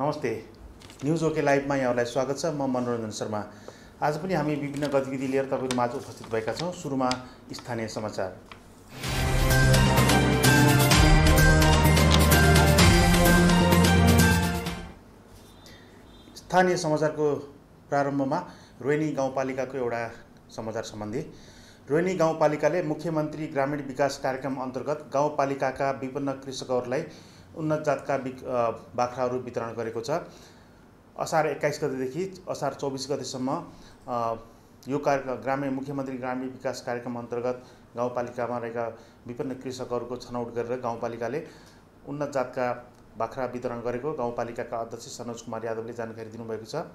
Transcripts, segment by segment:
नमस्ते। News okay लाइभमा यहाँलाई स्वागत छ। म मनोरञ्जन शर्मा। आज पनि हामी विभिन्न गतिविधि लिएर तपाईहरु माझ उपस्थित भएका छौं। सुरुमा स्थानीय समाचार। स्थानीय समाचारको प्रारम्भमा रोहिणी गाउँपालिकाको एउटा समाचार सम्बन्धी। रोहिणी गाउँपालिकाले मुख्यमन्त्री ग्रामीण विकास कार्यक्रम अन्तर्गत गाउँपालिकाका विभिन्न कृषकहरूलाई उन्नत जातका बाख्राहरू वितरण गरेको छ। असार 21 गतेदेखि असार 24 गतेसम्म यो मुख्यमन्त्री ग्रामीण विकास कार्यक्रम अन्तर्गत गाउँपालिकामा रहेका विभिन्न कृषकहरूको छनौट गरेर गाउँपालिकाले उन्नत जातका बाख्रा वितरण गरेको गाउँपालिकाका अध्यक्ष सनोज कुमार यादवले जानकारी दिनुभएको छ।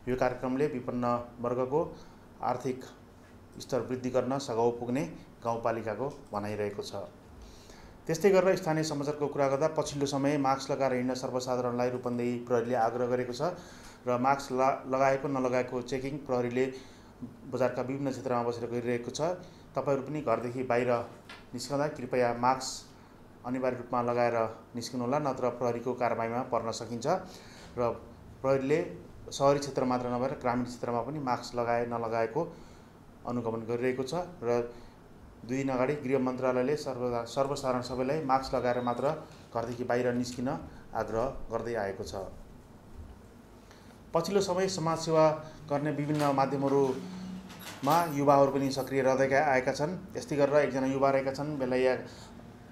यो कार्यक्रमले विभिन्न वर्गको आर्थिक स्तर वृद्धि गर्न सघाउ पुग्ने गाउँपालिकाको भनाइरहेको छ। त्यस्तै गरेर स्थानीय समाचारको कुरा गर्दा पछिल्लो समय मास्क लगाएर हिँड्न सर्वसाधारणलाई रूपन्देही प्रहरीले आग्रह गरेको छ र मास्क लगाएको नलगाएको चेकिङ प्रहरीले बजारका विभिन्न क्षेत्रमा बसेर गरिरहेको छ। तपाईहरु पनि घरदेखि बाहिर निस्कँदा कृपया मास्क अनिवार्य रूपमा लगाएर निस्कनुहोला, नत्र प्रहरीको कारबाहीमा पर्न सकिन्छ र प्रहरीले शहरी क्षेत्र मात्र नभएर ग्रामीण क्षेत्रमा पनि मास्क लगाए नलगाएको अनुगमन गरिरहेको छ र 2 दिन अगाडि गृह मन्त्रालयले सर्वसाधारण सबैलाई मास्क लगाएर मात्र घरदेखि बाहिर निस्किन आग्रह गर्दै आएको छ। पछिल्लो समय समाजसेवा गर्ने विभिन्न माध्यमहरूमा युवाहरू पनि सक्रिय रहँदै आएका छन्। यस्तै गरेर एकजना युवा रहेका छन् बेलैया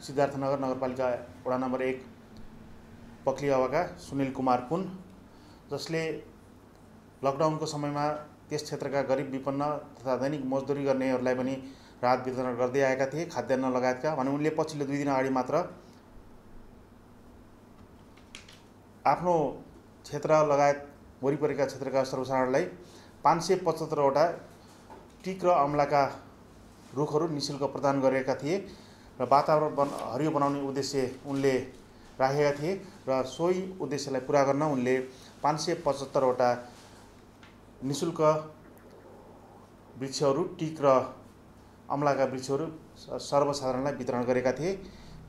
सिद्धार्थनगर नगरपालिका वडा नम्बर 1 पक्लियावाका सुनिल कुमार पुन, जसले लकडाउनको समयमा त्यस क्षेत्रका गरिब विपन्न तथा दैनिक मजदुरी गर्नेहरूलाई पनि राहत वितरण गर्दै आएका थिए, खाद्यान्न लगायतका। भने उनले पछिल्लो 2 दिन अगाडि मात्र आफ्नो क्षेत्र लगायत वरिपरिका क्षेत्रका सर्वसाधारणलाई 575 वटा टिक र अमलाका रुखहरू निःशुल्क प्रदान गरेका थिए र वातावरण हरियो बनाउने उद्देश्य उनले राखेका थिए र सोही उद्देश्यलाई पूरा गर्न उनले 575 वटा निःशुल्क वृक्षहरू टिक र अमलाका वृक्षहरू सर्वसाधारणलाई वितरण गरेका थिए।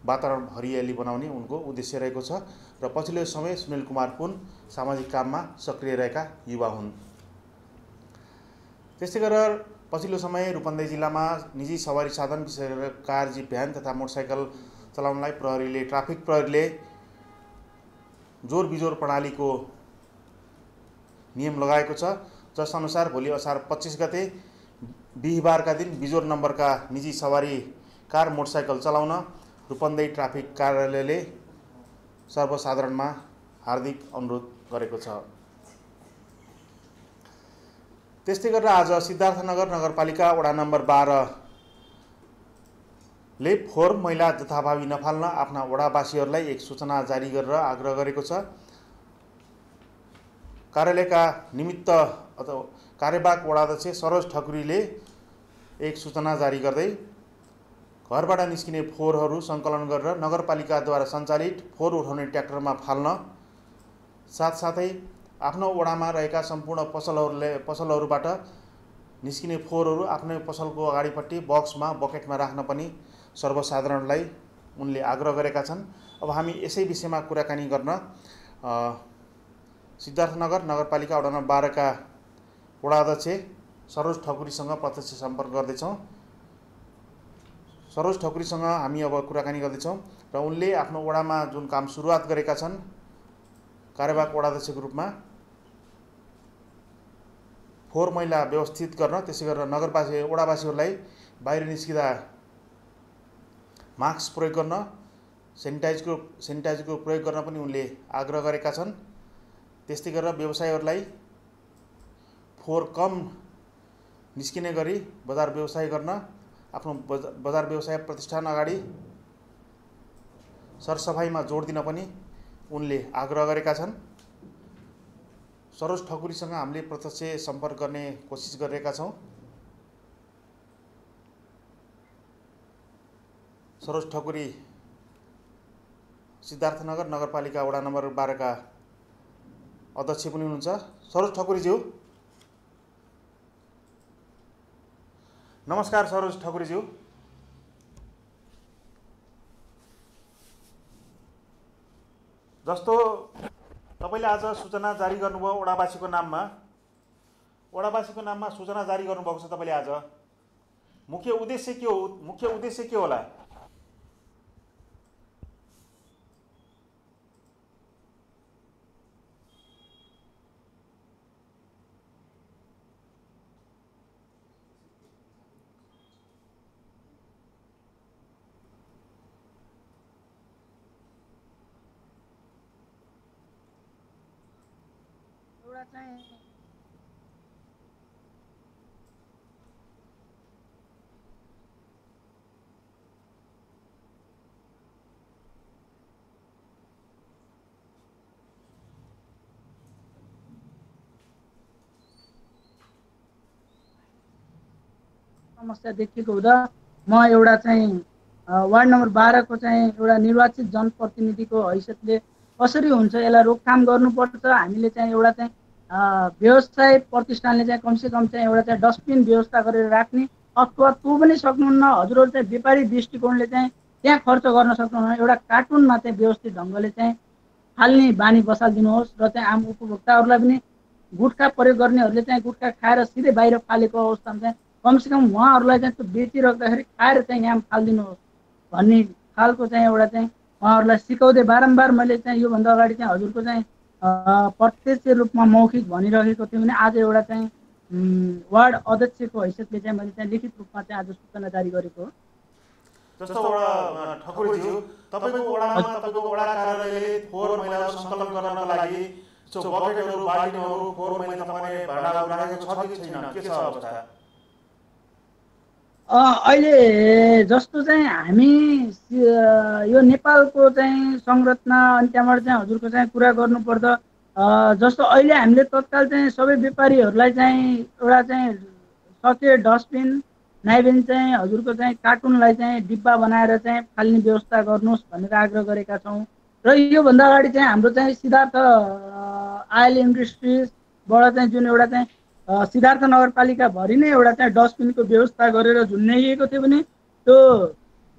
वातावरण हरियाली बनाउने उनको उद्देश्य रहेको छ र पछिल्लो समय सुनिल कुमार पुन सामाजिक काममा सक्रिय रहेका युवा हुन्। त्यस्तै गरेर पछिल्लो समय रूपन्देही जिल्लामा निजी सवारी साधन विशेष गरेर कार, जीप, भ्यान तथा मोटरसाइकल चलाउनलाई ट्राफिक प्रहरीले जोर बिजोर प्रणालीको नियम लगाएको छ, जस अनुसार भोलि असार 25 गते बिहीबारका दिन बिजोर नम्बरका निजी सवारी कार, मोटरसाइकल चलाउन रूपन्देही ट्राफिक कार्यालयले सर्वसाधारणमा हार्दिक अनुरोध गरेको छ। त्यस्तै गरेर आज सिद्धार्थनगर नगरपालिका वडा नम्बर 12 ले फोहोर मैला जथाभावी नफाल्न आफ्ना वडावासीहरूलाई एक सूचना जारी गरेर आग्रह गरेको छ। कार्यालयका निमित्त अथवा कार्यवाहक वडाध्यक्ष सरोज ठकुरीले एक सूचना जारी गर्दै घरबाट निस्किने फोहोरहरू सङ्कलन गरेर नगरपालिकाद्वारा सञ्चालित फोहोर उठाउने ट्र्याक्टरमा फाल्न, साथसाथै आफ्नो वडामा रहेका सम्पूर्ण पसलहरूबाट निस्किने फोहोरहरू आफ्नै पसलको अगाडिपट्टि बक्समा बकेटमा राख्न पनि सर्वसाधारणलाई उनले आग्रह गरेका छन्। अब हामी यसै विषयमा कुराकानी गर्न सिद्धार्थनगर नगरपालिका वडा नम्बर 12 का वडाध्यक्ष सरोज ठकुरीसँग प्रत्यक्ष सम्पर्क गर्दैछौँ। सरोज ठकुरीसँग हामी अब कुराकानी गर्दैछौँ र उनले आफ्नो वडामा जुन काम सुरुवात गरेका छन् कार्यवाहक वडाध्यक्षको रूपमा फोहोर मैला व्यवस्थित गर्न, त्यसै गरेर वडावासीहरूलाई बाहिर निस्किँदा मास्क प्रयोग गर्न, सेनिटाइजरको प्रयोग गर्न पनि उनले आग्रह गरेका छन्। त्यस्तै गरेर व्यवसायीहरूलाई फोहोर कम निस्किने गरी बजार व्यवसाय गर्न, आफ्नो बजार व्यवसाय प्रतिष्ठान अगाडि सरसफाइमा जोड दिन पनि उनले आग्रह गरेका छन्। सरोज ठकुरीसँग हामीले प्रत्यक्ष सम्पर्क गर्ने कोसिस गरिरहेका छौँ। सरोज ठकुरी सिद्धार्थनगर नगरपालिका वडा नम्बर 12 का अध्यक्ष पनि हुनुहुन्छ। सरोज ठकुरीज्यू, नमस्कार। सरोज ठकुरीज्यू, जस्तो तपाईँले आज सूचना जारी गर्नुभयो वडावासीको नाममा सूचना जारी गर्नुभएको छ तपाईँले आज। मुख्य उद्देश्य के होला? समस्या देखिएको हुँदा म एउटा चाहिँ वार्ड नम्बर 12 को चाहिँ एउटा निर्वाचित जनप्रतिनिधिको हैसियतले कसरी हुन्छ यसलाई रोकथाम गर्नुपर्छ। हामीले चाहिँ एउटा चाहिँ व्यवसाय प्रतिष्ठानले चाहिँ कमसेकम चाहिँ एउटा चाहिँ डस्टबिन व्यवस्था गरेर राख्ने, अथवा त्यो पनि सक्नुहुन्न हजुरहरू चाहिँ व्यापारी दृष्टिकोणले चाहिँ त्यहाँ खर्च गर्न सक्नुहुन्न, एउटा कार्टुनमा चाहिँ व्यवस्थित ढङ्गले चाहिँ फाल्ने बानी बसालिदिनुहोस्। र चाहिँ आम उपभोक्ताहरूलाई पनि गुटखा प्रयोग गर्नेहरूले चाहिँ गुटखा खाएर सिधै बाहिर फालेको अवस्थामा चाहिँ कमसेकम उहाँहरूलाई चाहिँ त्यो बेचिराख्दाखेरि खाएर चाहिँ यहाँ फालिदिनुहोस् भन्ने खालको चाहिँ एउटा चाहिँ उहाँहरूलाई सिकाउँदै बारम्बार मैले चाहिँ योभन्दा अगाडि चाहिँ हजुरको चाहिँ प्रत्यक्ष रूपमा मौखिक भनिरहेको थिएँ भने आज एउटा चाहिँ वार्ड अध्यक्षको हैसियतले चाहिँ मैले चाहिँ लिखित रूपमा चाहिँ आज सूचना जारी गरेको हो। जस्तो वडा ठकुरज्यू, तपाईँको वडा कार्यालयले फोहोर मैला सङ्कलन गर्नका लागि बकेटहरू बाल्टिनहरू फोहोर मैला तपाईँले भाडाहरू राखेको छ कि छैन, के छ अवस्था? अहिले जस्तो चाहिँ हामी यो नेपालको चाहिँ संरचना अनि त्यहाँबाट चाहिँ हजुरको चाहिँ कुरा गर्नुपर्दा जस्तो अहिले हामीले तत्काल चाहिँ सबै व्यापारीहरूलाई चाहिँ एउटा चाहिँ सके डस्टबिन नाइबिन चाहिँ हजुरको चाहिँ कार्टुनलाई चाहिँ डिब्बा बनाएर चाहिँ फाल्ने व्यवस्था गर्नुहोस् भनेर आग्रह गरेका छौँ। र योभन्दा अगाडि चाहिँ हाम्रो चाहिँ सिद्धार्थ आयल इन्डस्ट्रिजबाट चाहिँ जुन एउटा चाहिँ सिद्धार्थ नगरपालिकाभरि नै एउटा चाहिँ डस्टबिनको व्यवस्था गरेर झुन्ड्याइएको थियो भने त्यो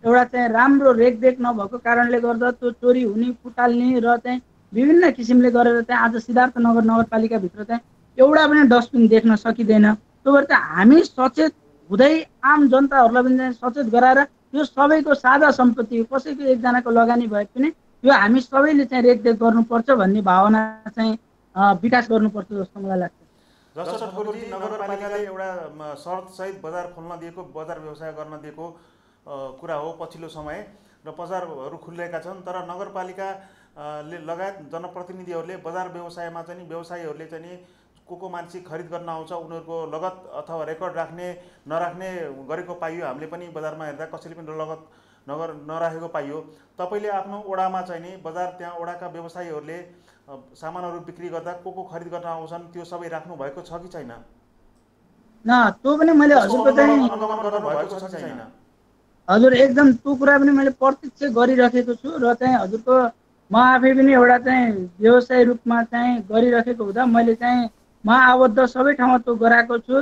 एउटा चाहिँ राम्रो रेखदेख नभएको कारणले गर्दा त्यो चोरी हुने, फुटाल्ने र चाहिँ विभिन्न किसिमले गरेर चाहिँ आज सिद्धार्थ नगरपालिकाभित्र चाहिँ एउटा पनि डस्टबिन देख्न सकिँदैन। त्यो भएर चाहिँ हामी सचेत हुँदै आम जनताहरूलाई पनि चाहिँ सचेत गराएर यो सबैको साझा सम्पत्ति हो, कसैको एकजनाको लगानी भए पनि यो हामी सबैले चाहिँ रेखदेख गर्नुपर्छ भन्ने भावना चाहिँ विकास गर्नुपर्छ जस्तो मलाई लाग्छ। जस्तो ठकुरजी, नगरपालिकाले एउटा शर्तसहित बजार खोल्न दिएको, बजार व्यवसाय गर्न दिएको कुरा हो पछिल्लो समय, र बजारहरू खुलिरहेका छन्। तर नगरपालिकाले लगायत जनप्रतिनिधिहरूले बजार व्यवसायमा चाहिँ व्यवसायीहरूले चाहिँ को मान्छे खरिद गर्न आउँछ उनीहरूको लगत अथवा रेकर्ड राख्ने नराख्ने गरेको पाइयो। हामीले पनि बजारमा हेर्दा कसैले पनि लगत नराखेको पाइयो। तपाईँले आफ्नो वडामा चाहिँ नि बजार त्यहाँ वडाका व्यवसायीहरूले सामानहरू बिक्री गर्दा को खरिद गर्न आउँछन् त्यो सबै राख्नु भएको छ कि छैन? त्यो पनि मैले हजुरको चाहिँ अनुगमन गर्नु भएको छ कि छैन? हजुर एकदम त्यो कुरा पनि मैले प्रत्यक्ष गरिराखेको छु र चाहिँ हजुरको म आफै पनि एउटा चाहिँ व्यवसाय रूपमा चाहिँ गरिराखेको हुँदा मैले चाहिँ म आबद्ध सबै ठाउँमा त्यो गराएको छु।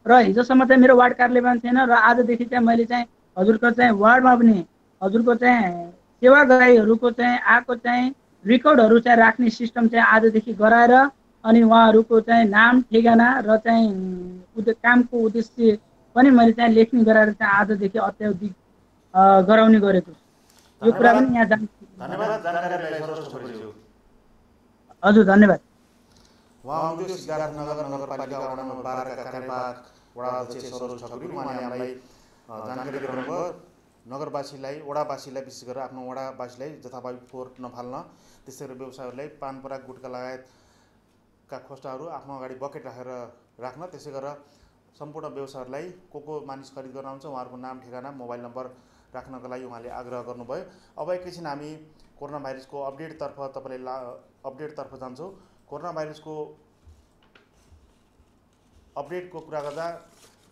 र हिजोसम्म चाहिँ मेरो वार्ड कार्यालयमा थिएन र आजदेखि चाहिँ मैले चाहिँ हजुरको चाहिँ वार्डमा पनि हजुरको चाहिँ सेवाग्राहीहरूको चाहिँ आएको चाहिँ रेकर्डहरू चाहिँ राख्ने सिस्टम चाहिँ आजदेखि गराएर अनि उहाँहरूको चाहिँ नाम ठेगाना र चाहिँ कामको उद्देश्य पनि मैले चाहिँ लेख्ने गराएर चाहिँ आजदेखि अत्याधिक गराउने गरेको छु। यो कुरा पनि यहाँ हजुर धन्यवाद। उहाँ हुनुहुन्थ्यो सिद्धार्थ नगरपालिका वडा नम्बर 12 का कार्यवाहक वडा अध्यक्ष सरोज ठकुरी। उहाँले हामीलाई जानकारी गराउनुभयो नगरवासीलाई, वडावासीलाई, विशेष गरेर आफ्नो वडावासीलाई जथाभावी फोहोर नफाल्न, त्यसै गरी व्यवसायीहरूलाई पान पराग गुटका लगायतका खोस्टाहरू आफ्नो अगाडि बकेट राखेर राख्न, त्यसै गरेर सम्पूर्ण व्यवसायीहरूलाई को मानिस खरिद गर्न आउँछ उहाँहरूको नाम ठेगाना मोबाइल नम्बर राख्नका लागि उहाँले आग्रह गर्नुभयो। अब एकैछिन हामी कोरोना भाइरसको अपडेटतर्फ जान्छौँ। कोरोना भाइरसको अपडेटको कुरा गर्दा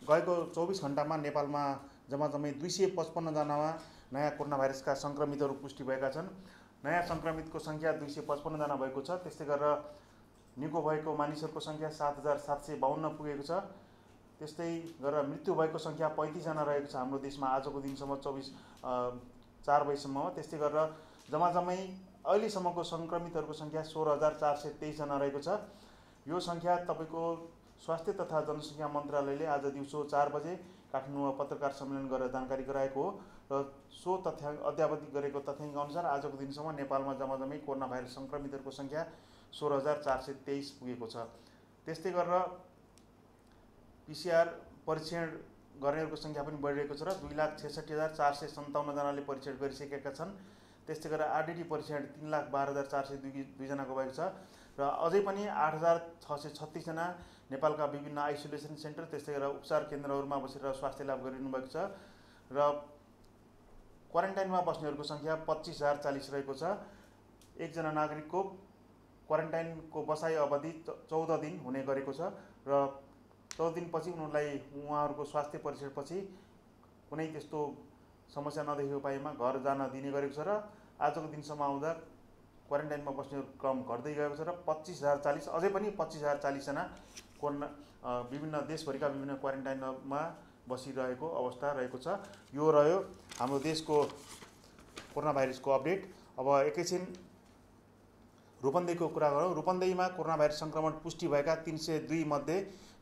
गएको 24 घण्टामा नेपालमा जम्मै 255 जनामा नयाँ कोरोना भाइरसका सङ्क्रमितहरू पुष्टि भएका छन्। नयाँ सङ्क्रमितको सङ्ख्या 255 जना भएको छ। त्यस्तै गरेर निको भएको मानिसहरूको सङ्ख्या 7752 पुगेको छ। त्यस्तै गरेर मृत्यु भएको सङ्ख्या 35 जना रहेको छ हाम्रो देशमा आजको दिनसम्म 4 बजीसम्म। त्यस्तै गरेर जम्मै अहिलेसम्मको सङ्क्रमितहरूको सङ्ख्या 16,423 जना रहेको छ। यो सङ्ख्या तपाईँको स्वास्थ्य तथा जनसङ्ख्या मन्त्रालयले आज दिउँसो 4 बजे काठमाडौँमा पत्रकार सम्मेलन गरेर जानकारी गराएको हो र सो तथ्याङ्क अद्यावधि गरेको तथ्याङ्क अनुसार आजको दिनसम्म नेपालमा जम्मै कोरोना भाइरस सङ्क्रमितहरूको सङ्ख्या 16,423 पुगेको छ। त्यस्तै गरेर PCR परीक्षण गर्नेहरूको सङ्ख्या पनि बढिरहेको छ र 2,66,457 जनाले परीक्षण गरिसकेका छन्। त्यस्तै गरेर RDT परीक्षण 3,12,402 जनाको भएको छ र अझै पनि 8,636 जना नेपालका विभिन्न आइसोलेसन सेन्टर त्यस्तै गरेर उपचार केन्द्रहरूमा बसेर स्वास्थ्य लाभ गरिनु भएको छ र क्वारेन्टाइनमा बस्नेहरूको सङ्ख्या 25,040 रहेको छ। एकजना नागरिकको क्वारेन्टाइनको बसाइ अवधि 14 दिन हुने गरेको छ र 14 दिनपछि उहाँहरूको स्वास्थ्य परीक्षणपछि कुनै त्यस्तो समस्या नदेखेको पाएमा घर जान दिने गरेको छ र आजको दिनसम्म आउँदा क्वारेन्टाइनमा बस्नेहरूको क्रम घट्दै गएको छ र 25,040 अझै पनि 25,040 जना कोरोना विभिन्न देशभरिका विभिन्न क्वारेन्टाइनमा बसिरहेको अवस्था रहेको छ। यो रह्यो हाम्रो देशको कोरोना भाइरसको अपडेट। अब एकैछिन रूपन्देहीको कुरा गरौँ। रूपन्देहीमा कोरोना भाइरस सङ्क्रमण पुष्टि भएका 302 मध्ये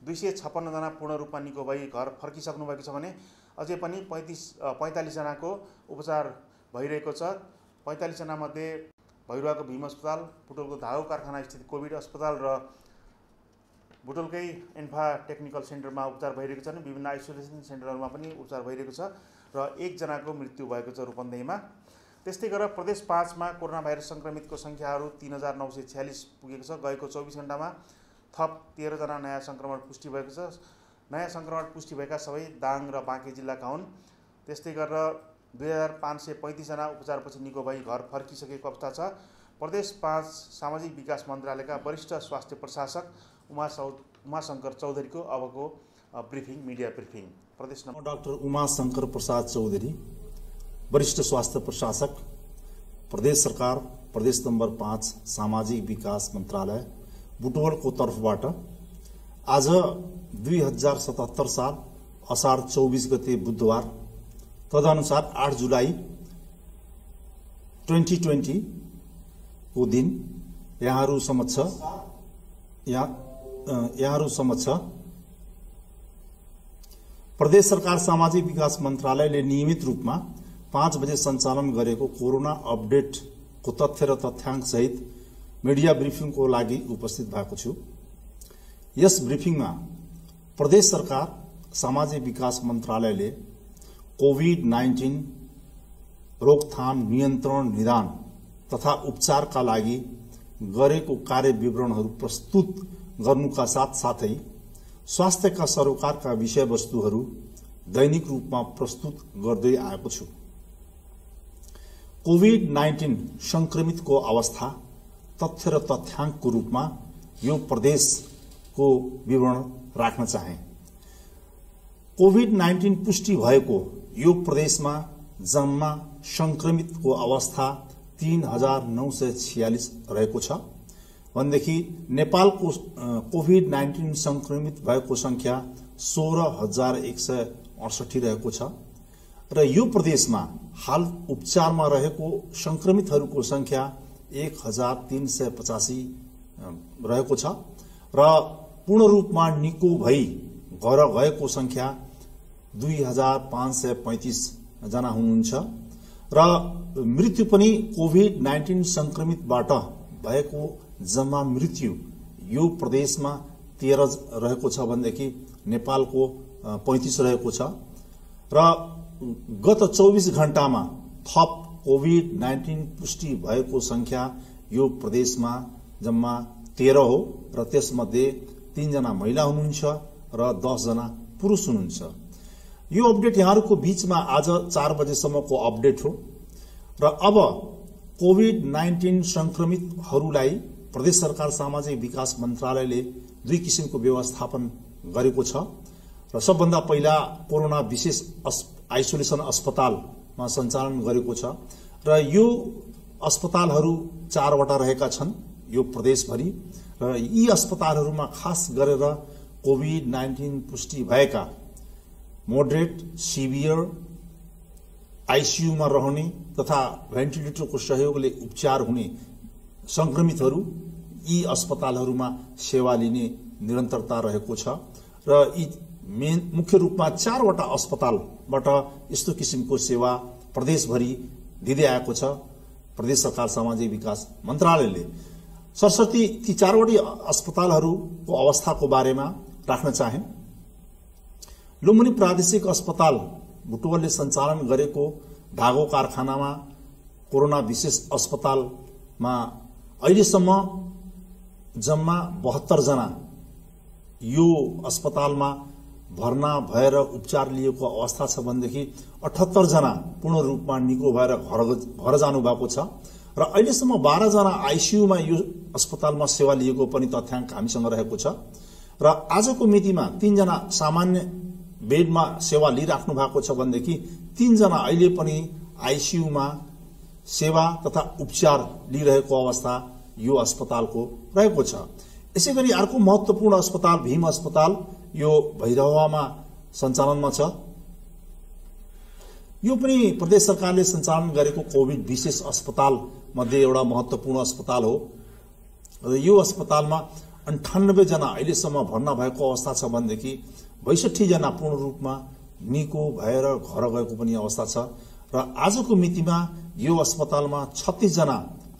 256 जना पूर्ण रूपमा निको भई घर फर्किसक्नु भएको छ भने अझै पनि 45 जनाको उपचार भइरहेको छ। 45 जना मध्ये भैरुवाको भीम अस्पताल, बुटोलको धागो कारखाना स्थित कोभिड अस्पताल र बुटोलकै एन्फा टेक्निकल सेन्टरमा उपचार भइरहेको छ भने विभिन्न आइसोलेसन सेन्टरहरूमा पनि उपचार भइरहेको छ र 1 जनाको मृत्यु भएको छ रूपन्देहीमा। त्यस्तै गरेर प्रदेश 5 मा कोरोना भाइरस सङ्क्रमितको सङ्ख्याहरू 3,946 पुगेको छ। गएको 24 घण्टामा थप 13 जना नयाँ सङ्क्रमण पुष्टि भएको छ। नयाँ सङ्क्रमण पुष्टि भएका सबै दाङ र बाँके जिल्लाका हुन्। त्यस्तै गरेर 2,535 जना उपचारपछि निको भई घर फर्किसकेको अवस्था छ। प्रदेश 5 सामाजिक विकास मन्त्रालयका वरिष्ठ स्वास्थ्य प्रशासक उमाशङ्कर चौधरीको अबको ब्रिफिङ मिडिया ब्रिफिङ। प्रदेश नम्बर डाक्टर उमाशङ्कर प्रसाद चौधरी, वरिष्ठ स्वास्थ्य प्रशासक, प्रदेश सरकार, प्रदेश नम्बर 5 सामाजिक विकास मन्त्रालय बुटवलको तर्फबाट आज 2077 साल असार 24 गते बुधबार तदनुसार 8 जुलाई 2020 को दिन यहाँहरू समक्ष प्रदेश सरकार सामाजिक विकास मन्त्रालयले नियमित रूपमा 5 बजे सञ्चालन गरेको कोरोना अपडेटको तथ्य र तथ्याङ्क सहित मिडिया ब्रिफिङको लागि उपस्थित भएको छु। यस ब्रिफिङमा प्रदेश सरकार सामाजिक विकास मन्त्रालयले कोभिड-19 रोकथाम, नियन्त्रण, निदान तथा उपचारका लागि गरेको कार्य विवरणहरू प्रस्तुत गर्नुका साथसाथै स्वास्थ्यका सरोकारका विषयवस्तुहरू दैनिक रूपमा प्रस्तुत गर्दै आएको छु। कोभिड-19 संक्रमितको अवस्था तथ्य र तथ्याङ्कको रूपमा यो प्रदेशको विवरण राख्न चाहे। कोभिड-19 पुष्टि भएको यो प्रदेशमा जम्मा संक्रमितको अवस्था 3,946 रहेको छ भनेदेखि नेपालको कोभिड-19 संक्रमित भएको संख्या 16,168 रहेको छ र यो प्रदेशमा हाल उपचारमा रहेको संक्रमितहरूको संख्या 1,385 रहेको छ र पूर्ण रूपमा निको भई घर गएको संख्या 2,535 जना हुनुहुन्छ र मृत्यु पनि कोभिड-19 संक्रमितबाट भएको जम्मा मृत्यु यो प्रदेशमा 13 रहेको छ भनेदेखि नेपालको 35 रहेको छ र गत 24 घण्टामा थप कोभिड-19 पुष्टि भएको संख्या यो प्रदेशमा जम्मा 13 हो र त्यसमध्ये 3 जना महिला हुनुहुन्छ र 10 जना पुरुष हुनुहुन्छ। यो अपडेट यहाँहरूको बीचमा आज 4 बजेसम्मको अपडेट हो र अब कोभिड-19 संक्रमितहरूलाई प्रदेश सरकार सामाजिक विकास मन्त्रालयले 2 किसिमको व्यवस्थापन गरेको छ र सबभन्दा पहिला कोरोना विशेष आइसोलेसन अस्पतालमा सञ्चालन गरेको छ र यो अस्पतालहरू 4 वटा रहेका छन् यो प्रदेशभरि र यी अस्पतालहरूमा खास गरेर कोभिड-19 पुष्टि भएका मोडरेट, सिभियर, आइसियुमा रहने तथा भेन्टिलेटरको सहयोगले उपचार हुने संक्रमितहरू यी अस्पतालहरूमा सेवा लिने निरन्तरता रहेको छ र यी मुख्य रूपमा 4वटा अस्पतालबाट यस्तो किसिमको सेवा प्रदेशभरि दिँदै आएको छ प्रदेश सरकार सामाजिक विकास मन्त्रालयले। सरस्वती ती 4वटै अस्पतालहरूको अवस्थाको बारेमा राख्न चाहे। लुम्बिनी प्रादेशिक अस्पताल बुटवलले सञ्चालन गरेको धागो कारखानामा कोरोना विशेष अस्पतालमा अहिलेसम्म जम्मा 72 जना यो अस्पतालमा भर्ना भएर उपचार लिएको अवस्था छ भनेदेखि 78 जना पूर्ण रूपमा निको भएर घर जानु भएको छ र अहिलेसम्म 12 जना आइसियुमा यो अस्पतालमा सेवा लिएको पनि तथ्याङ्क हामीसँग रहेको छ र आजको मितिमा 3 जना सामान्य बेडमा सेवा लिइराख्नु भएको छ भनेदेखि 3 जना अहिले पनि आइसियुमा सेवा तथा उपचार लिइरहेको अवस्था यो अस्पतालको रहेको छ। यसैगरी अर्को महत्त्वपूर्ण अस्पताल भीम अस्पताल यो भैरहवामा सञ्चालनमा छ। यो पनि प्रदेश सरकारले सञ्चालन गरेको कोभिड विशेष अस्पताल मध्ये एउटा महत्त्वपूर्ण अस्पताल हो र यो अस्पतालमा 98 जना अहिलेसम्म भर्ना भएको अवस्था छ भनेदेखि 62 जना पूर्ण रूपमा निको भएर घर गएको पनि अवस्था छ र आजको मितिमा यो अस्पतालमा 36 जना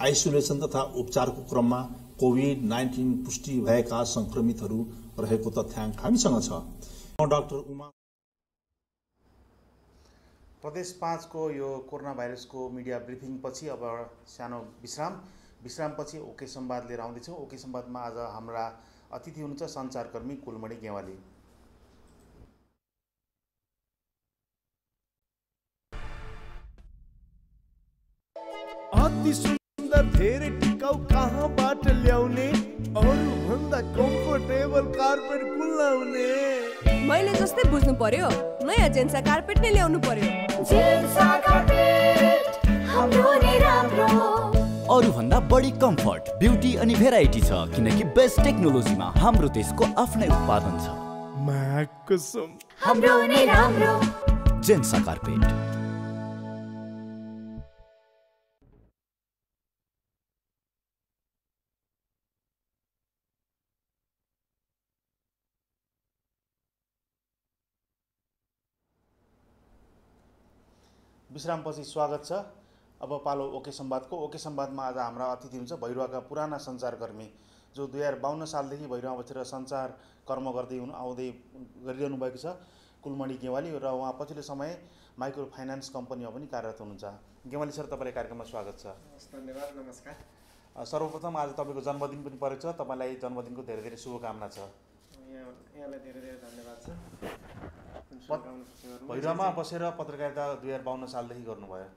आइसोलेसन तथा उपचारको क्रममा कोभिड-19 पुष्टि भएका संक्रमितहरू रहेको तथ्याङ्क हामीसँग छ। डाक्टर उमा प्रदेश 5 को यो कोरोना भाइरसको मिडिया ब्रिफिङ पछि अब सानो विश्रामपछि ओके संवाद लिएर आउँदैछौँ। ओके संवादमा आज हाम्रा अतिथि हुनुहुन्छ सञ्चारकर्मी कुलमणि गेवाली। अति सुन्दर धेरै टिकाउ कहाँबाट ल्याउने अरू भन्दा कम्फर्टेबल कार्पेट कुन लाउने मैले जस्तै बुझ्नु पर्यो नयाँ जेन्सा कार्पेट नै ल्याउनु पर्यो। जेन्सा कार्पेट हाम्रो नै राम्रो अरू भन्दा बढी कम्फर्ट ब्युटी अनि भेराइटी छ किनकि बेस्ट टेक्नोलोजीमा हाम्रो देशको आफ्नै उत्पादन छ। माकुसुम हाम्रो नै राम्रो जेन्सा कार्पेट। विश्रामपछि स्वागत छ। अब पालो ओके संवादको। ओके संवादमा आज हाम्रा अतिथि हुन्छ भैरवाका पुराना सञ्चारकर्मी जो 2052 सालदेखि भैरवा बसेर सञ्चार कर्म गरिरहनु भएको छ कुलमणि गेवाली र उहाँ पछिल्लो समय माइक्रो फाइनान्स कम्पनीमा पनि कार्यरत हुनुहुन्छ। गेवाली सर, तपाईँलाई कार्यक्रममा स्वागत छ। धन्यवाद, नमस्कार। सर्वप्रथम आज तपाईँको जन्मदिन पनि परेको छ, तपाईँलाई जन्मदिनको धेरै धेरै शुभकामना छ। यहाँलाई धेरै धेरै धन्यवाद छ। भैरवामा बसेर पत्रकारिता 2052 सालदेखि गर्नुभयो।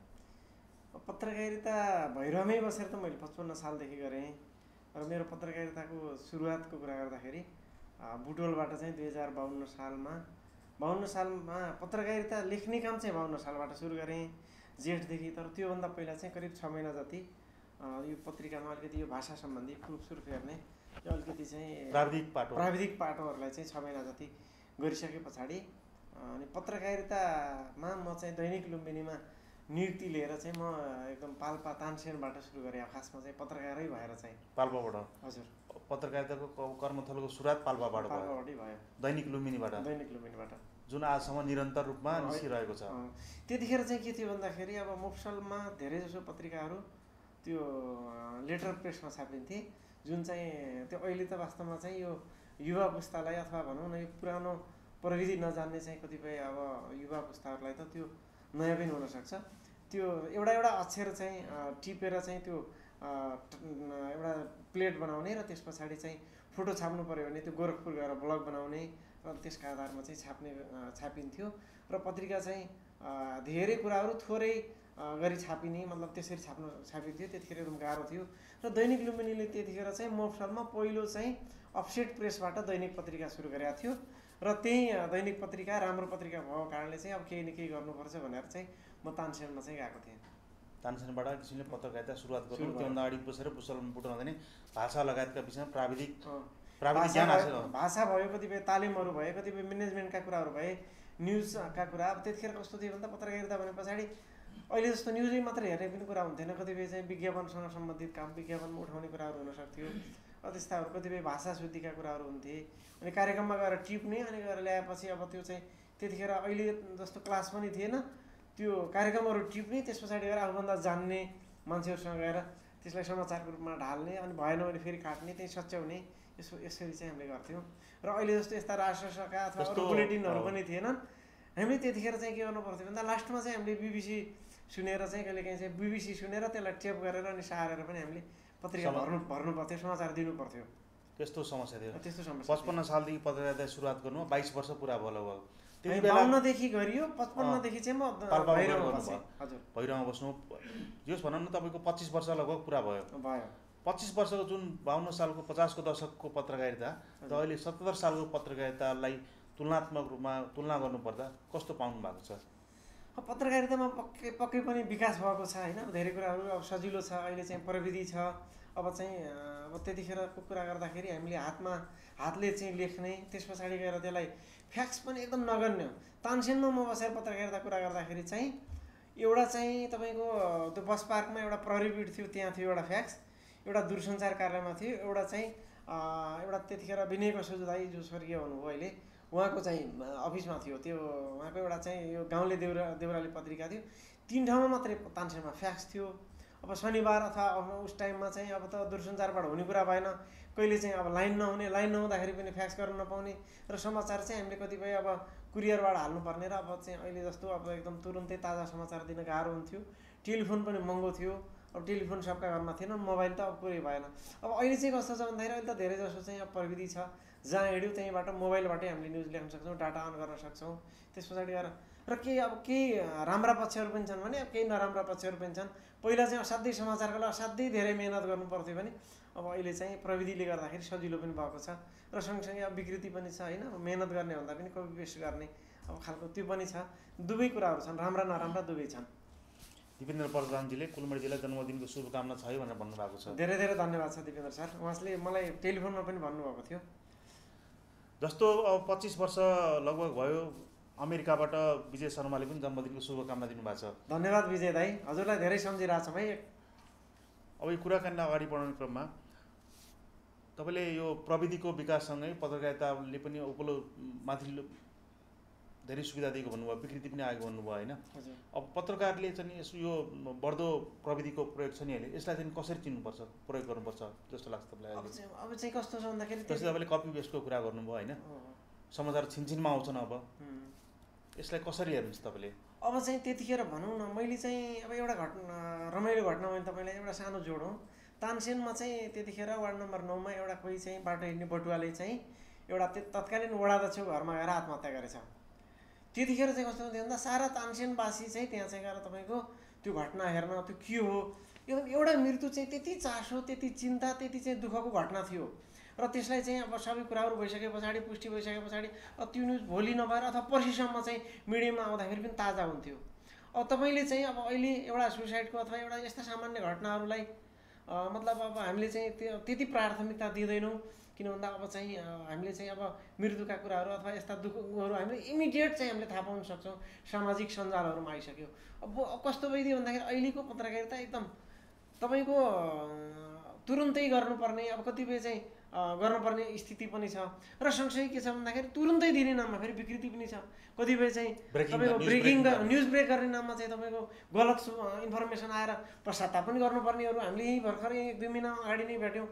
पत्रकारिता भैरवमै बसेर त मैले 55 सालदेखि गरेँ र मेरो पत्रकारिताको सुरुवातको कुरा गर्दाखेरि बुटवलबाट चाहिँ 2052 सालमा पत्रकारिता लेख्ने काम चाहिँ 52 सालबाट सुरु गरेँ जेठदेखि। तर त्योभन्दा पहिला चाहिँ करिब 6 महिना जति यो पत्रिकामा अलिकति यो भाषा सम्बन्धी प्रुफसुर फेर्ने अलिकति चाहिँ प्राविधिक पाटोहरूलाई चाहिँ 6 महिना जति गरिसके पछाडि अनि पत्रकारितामा म चाहिँ दैनिक लुम्बिनीमा नियुक्ति लिएर चाहिँ म एकदम पाल्पा तानसेनबाट सुरु गरेँ। खासमा चाहिँ पत्रकारै भएर चाहिँ पाल्पाबाट। हजुर, पत्रकारिताको कर्मथलोको सुरुवात पाल्पाबाटै भयो। दैनिक लुम्बिनीबाट जुन आजसम्म निरन्तर रूपमा निस्किरहेको छ। त्यतिखेर चाहिँ के थियो भन्दाखेरि अब मुफसलमा धेरैजसो पत्रिकाहरू त्यो लेटर प्रेसमा छापिन्थे जुन चाहिँ त्यो अहिले त वास्तवमा चाहिँ यो युवा पुस्तालाई अथवा भनौँ न यो पुरानो प्रविधि नजान्ने चाहिँ कतिपय अब युवा पुस्ताहरूलाई त त्यो नयाँ पनि हुनसक्छ। त्यो एउटा अक्षर चाहिँ टिपेर चाहिँ त्यो एउटा प्लेट बनाउने र त्यस पछाडि चाहिँ फोटो छाप्नु पऱ्यो भने त्यो गोरखपुर गएर ब्लग बनाउने र त्यसका आधारमा चाहिँ छापिन्थ्यो र पत्रिका चाहिँ धेरै कुराहरू थोरै गरी छापिने मतलब त्यसरी छापिन्थ्यो। त्यतिखेर एकदम गाह्रो थियो र दैनिक लुम्बिनीले त्यतिखेर चाहिँ मोफसलमा पहिलो चाहिँ अफसेट प्रेसबाट दैनिक पत्रिका सुरु गरेको थियो र त्यही दैनिक पत्रिका राम्रो पत्रिका भएको कारणले चाहिँ अब केही न केही गर्नुपर्छ भनेर चाहिँ म तानसेनमा चाहिँ गएको थिएँ। तानसेनबाट किसिमले पत्रकारिता सुरुवात गर्नु त्योभन्दा अगाडि बसेर बुटवलमा भाषा लगायतका विषयमा प्राविधिक ज्ञान हासिल भाषा भयो, कतिपय तालिमहरू भए, कतिपय म्यानेजमेन्टका कुराहरू भए, न्युजका कुरा। अब त्यतिखेर कस्तो थियो भन्दा पत्रकारिता भने पछाडि अहिले जस्तो न्युजै मात्र हेर्ने पनि कुरा हुन्थेन, कतिपय चाहिँ विज्ञापनसँग सम्बन्धित काम विज्ञापनमा उठाउने कुराहरू हुनसक्थ्यो, त्यस्ताहरू कतिपय भाषा शुद्धिका कुराहरू हुन्थे। अनि कार्यक्रममा गएर टिप्ने अनि गएर ल्याएपछि अब त्यो चाहिँ त्यतिखेर अहिले जस्तो क्लास पनि थिएन, त्यो कार्यक्रमहरू टिप्ने, त्यस पछाडि गएर आफूभन्दा जान्ने मान्छेहरूसँग गएर त्यसलाई समाचारको रूपमा ढाल्ने अनि भएन भने फेरि काट्ने, त्यही सच्याउने, यसरी चाहिँ हामीले गर्थ्यौँ। र अहिले जस्तो यस्ता राष्ट्रसभा अथवा अरू बुलेटिनहरू पनि थिएनन्। हामीले त्यतिखेर चाहिँ के गर्नु पर्थ्यो भन्दा लास्टमा चाहिँ हामीले BBC सुनेर चाहिँ कहिलेकाहीँ चाहिँ BBC सुनेर त्यसलाई टेप गरेर अनि सारेर पनि हामीले पत्रिका भर्नु पर्थ्यो, समाचार दिनु पर्थ्यो। त्यस्तो समस्या थियो। त्यस्तो समस्या 55 सालदेखि पत्रकारिता सुरुवात गर्नु 22 वर्ष पुरा भयो लगभग। 52 देखि गरियो, 55 देखि चाहिँ म भैरवमा बस्नु। जस भनौँ न तपाईँको 25 वर्ष लगभग पुरा भयो। 25 वर्षको जुन 52 सालको 50 को दशकको पत्रकारिता र अहिले 77 सालको पत्रकारितालाई तुलनात्मक रूपमा तुलना गर्नुपर्दा कस्तो पाउनु भएको छ? पत्रकारितामा पक्कै पनि विकास भएको छ होइन। धेरै कुराहरू अब सजिलो छ, अहिले चाहिँ प्रविधि छ। अब चाहिँ अब त्यतिखेरको कुरा गर्दाखेरि हामीले हातले चाहिँ लेख्ने, त्यस पछाडि गएर त्यसलाई फ्याक्स पनि एकदम नगर्ने। तानसेनमा म बसेर पत्रकारिता कुरा गर्दाखेरि चाहिँ एउटा चाहिँ तपाईँको त्यो बस पार्कमा एउटा प्रहरी बिट थियो, त्यहाँ थियो एउटा फ्याक्स, एउटा दूरसञ्चार कार्यालयमा थियो, एउटा चाहिँ एउटा त्यतिखेर विनय कसुज दाई जो स्वर्गीय हुनुभयो अहिले, उहाँको चाहिँ अफिसमा थियो। त्यो उहाँको एउटा चाहिँ यो गाउँले देउराली पत्रिका थियो। 3 ठाउँमा मात्रै तानसेनमा फ्याक्स थियो। अब शनिबार अथवा उस टाइममा चाहिँ अब त दूरसञ्चारबाट हुने कुरा भएन, कहिले चाहिँ अब लाइन नहुँदाखेरि पनि फ्याक्स गर्न नपाउने र समाचार चाहिँ हामीले कतिपय अब कुरियरबाट हाल्नुपर्ने र अब चाहिँ अहिले जस्तो अब एकदम तुरुन्तै ताजा समाचार दिन गाह्रो हुन्थ्यो। टेलिफोन पनि महँगो थियो। अब टेलिफोन सबका घरमा थिएन, मोबाइल त अब कुरै भएन। अब अहिले चाहिँ कस्तो छ भन्दाखेरि अहिले त धेरै जसो चाहिँ अब प्रविधि छ, जहाँ हिँड्यो त्यहीँबाट मोबाइलबाटै हामीले न्युज लेख्न सक्छौँ, डाटा अन गर्न सक्छौँ। त्यस पछाडि गएर र केही राम्रा पक्षहरू पनि छन् भने अब केही नराम्रा पक्षहरू पनि छन्। पहिला चाहिँ असाध्यै समाचारको लागि असाध्यै धेरै मेहनत गर्नु पर्थ्यो भने अब अहिले चाहिँ प्रविधिले गर्दाखेरि सजिलो पनि भएको छ र सँगसँगै अब विकृति पनि छ होइन। मेहनत गर्ने भन्दा पनि कपी पेस्ट गर्ने अब खालको त्यो पनि छ। दुवै कुराहरू छन्, राम्रा नराम्रा दुवै छन्। दिपेन्द्र प्रधानजीले कुलमणीजीलाई जन्मदिनको शुभकामना छ है भनेर भन्नुभएको छ। धेरै धेरै धन्यवाद छ दिपेन्द्र सर, उहाँले मलाई टेलिफोनमा पनि भन्नुभएको थियो। जस्तो अब 25 वर्ष लगभग भयो, अमेरिकाबाट विजय शर्माले पनि जन्मदिनको शुभकामना दिनुभएको छ। धन्यवाद विजय दाई, हजुरलाई धेरै सम्झिरहेको छौँ है। अब यो कुराकानीलाई अगाडि बढाउने क्रममा तपाईँले यो प्रविधिको विकाससँगै पत्रकारिताले पनि माथिल्लो धेरै सुविधा दिएको भन्नुभयो, विकृति पनि आएको भन्नुभयो होइन। अब पत्रकारले चाहिँ यो बढ्दो प्रविधिको प्रयोग छ नि अहिले, यसलाई चाहिँ कसरी चिन्नुपर्छ, प्रयोग गर्नुपर्छ जस्तो लाग्छ तपाईँलाई? अब चाहिँ कस्तो छ भन्दाखेरि जस्तै तपाईँले कपी पेस्टको कुरा गर्नुभयो होइन, समाचार छिनछिनमा आउँछन्, अब यसलाई कसरी हेर्नुहुन्छ तपाईँले? अब चाहिँ त्यतिखेर भनौँ न, मैले चाहिँ अब एउटा रमाइलो घटना मैले तपाईँलाई एउटा सानो जोडौँ। तानसेनमा चाहिँ त्यतिखेर वार्ड नम्बर 9 मा एउटा कोही चाहिँ बाटो हिँड्ने बटुवाले चाहिँ एउटा तत्कालीन वडाध्यक्षको घरमा गएर आत्महत्या गरेछ। त्यतिखेर चाहिँ कस्तो हुन्थ्यो भन्दा सारा तानसेनवासी चाहिँ त्यहाँ चाहिँ गएर तपाईँको त्यो घटना हेर्न, त्यो के हो, एकदम एउटा मृत्यु चाहिँ त्यति चासो, त्यति चिन्ता, त्यति चाहिँ दुःखको घटना थियो। र त्यसलाई चाहिँ अब सबै कुराहरू भइसके पछाडि, पुष्टि भइसके पछाडि त्यो न्युज भोलि नभएर अथवा पर्सिसम्म चाहिँ मिडियामा आउँदाखेरि पनि ताजा हुन्थ्यो। अब तपाईँले चाहिँ अब अहिले एउटा सुसाइडको अथवा एउटा यस्ता सामान्य घटनाहरूलाई मतलब अब हामीले चाहिँ त्यति प्राथमिकता दिँदैनौँ, किन भन्दा अब चाहिँ हामीले चाहिँ अब मृत्युका कुराहरू अथवा यस्ता दुःखहरू हामीले इमिडिएट चाहिँ हामीले थाहा पाउन सक्छौँ, सामाजिक सञ्जालहरूमा आइसक्यो। अब कस्तो भइदियो भन्दाखेरि अहिलेको पत्रकारिता एकदम तपाईँको तुरुन्तै गर्नुपर्ने, अब कतिपय चाहिँ गर्नुपर्ने स्थिति पनि छ र सँगसँगै के छ भन्दाखेरि तुरुन्तै दिने नाममा फेरि विकृति पनि छ। कतिपय चाहिँ तपाईँको न्युज ब्रेक गर्ने नाममा चाहिँ तपाईँको गलत इन्फर्मेसन आएर पश्चाताप पनि गर्नुपर्नेहरू हामीले यही भर्खरै 1-2 महिना अगाडि नै भेट्यौँ।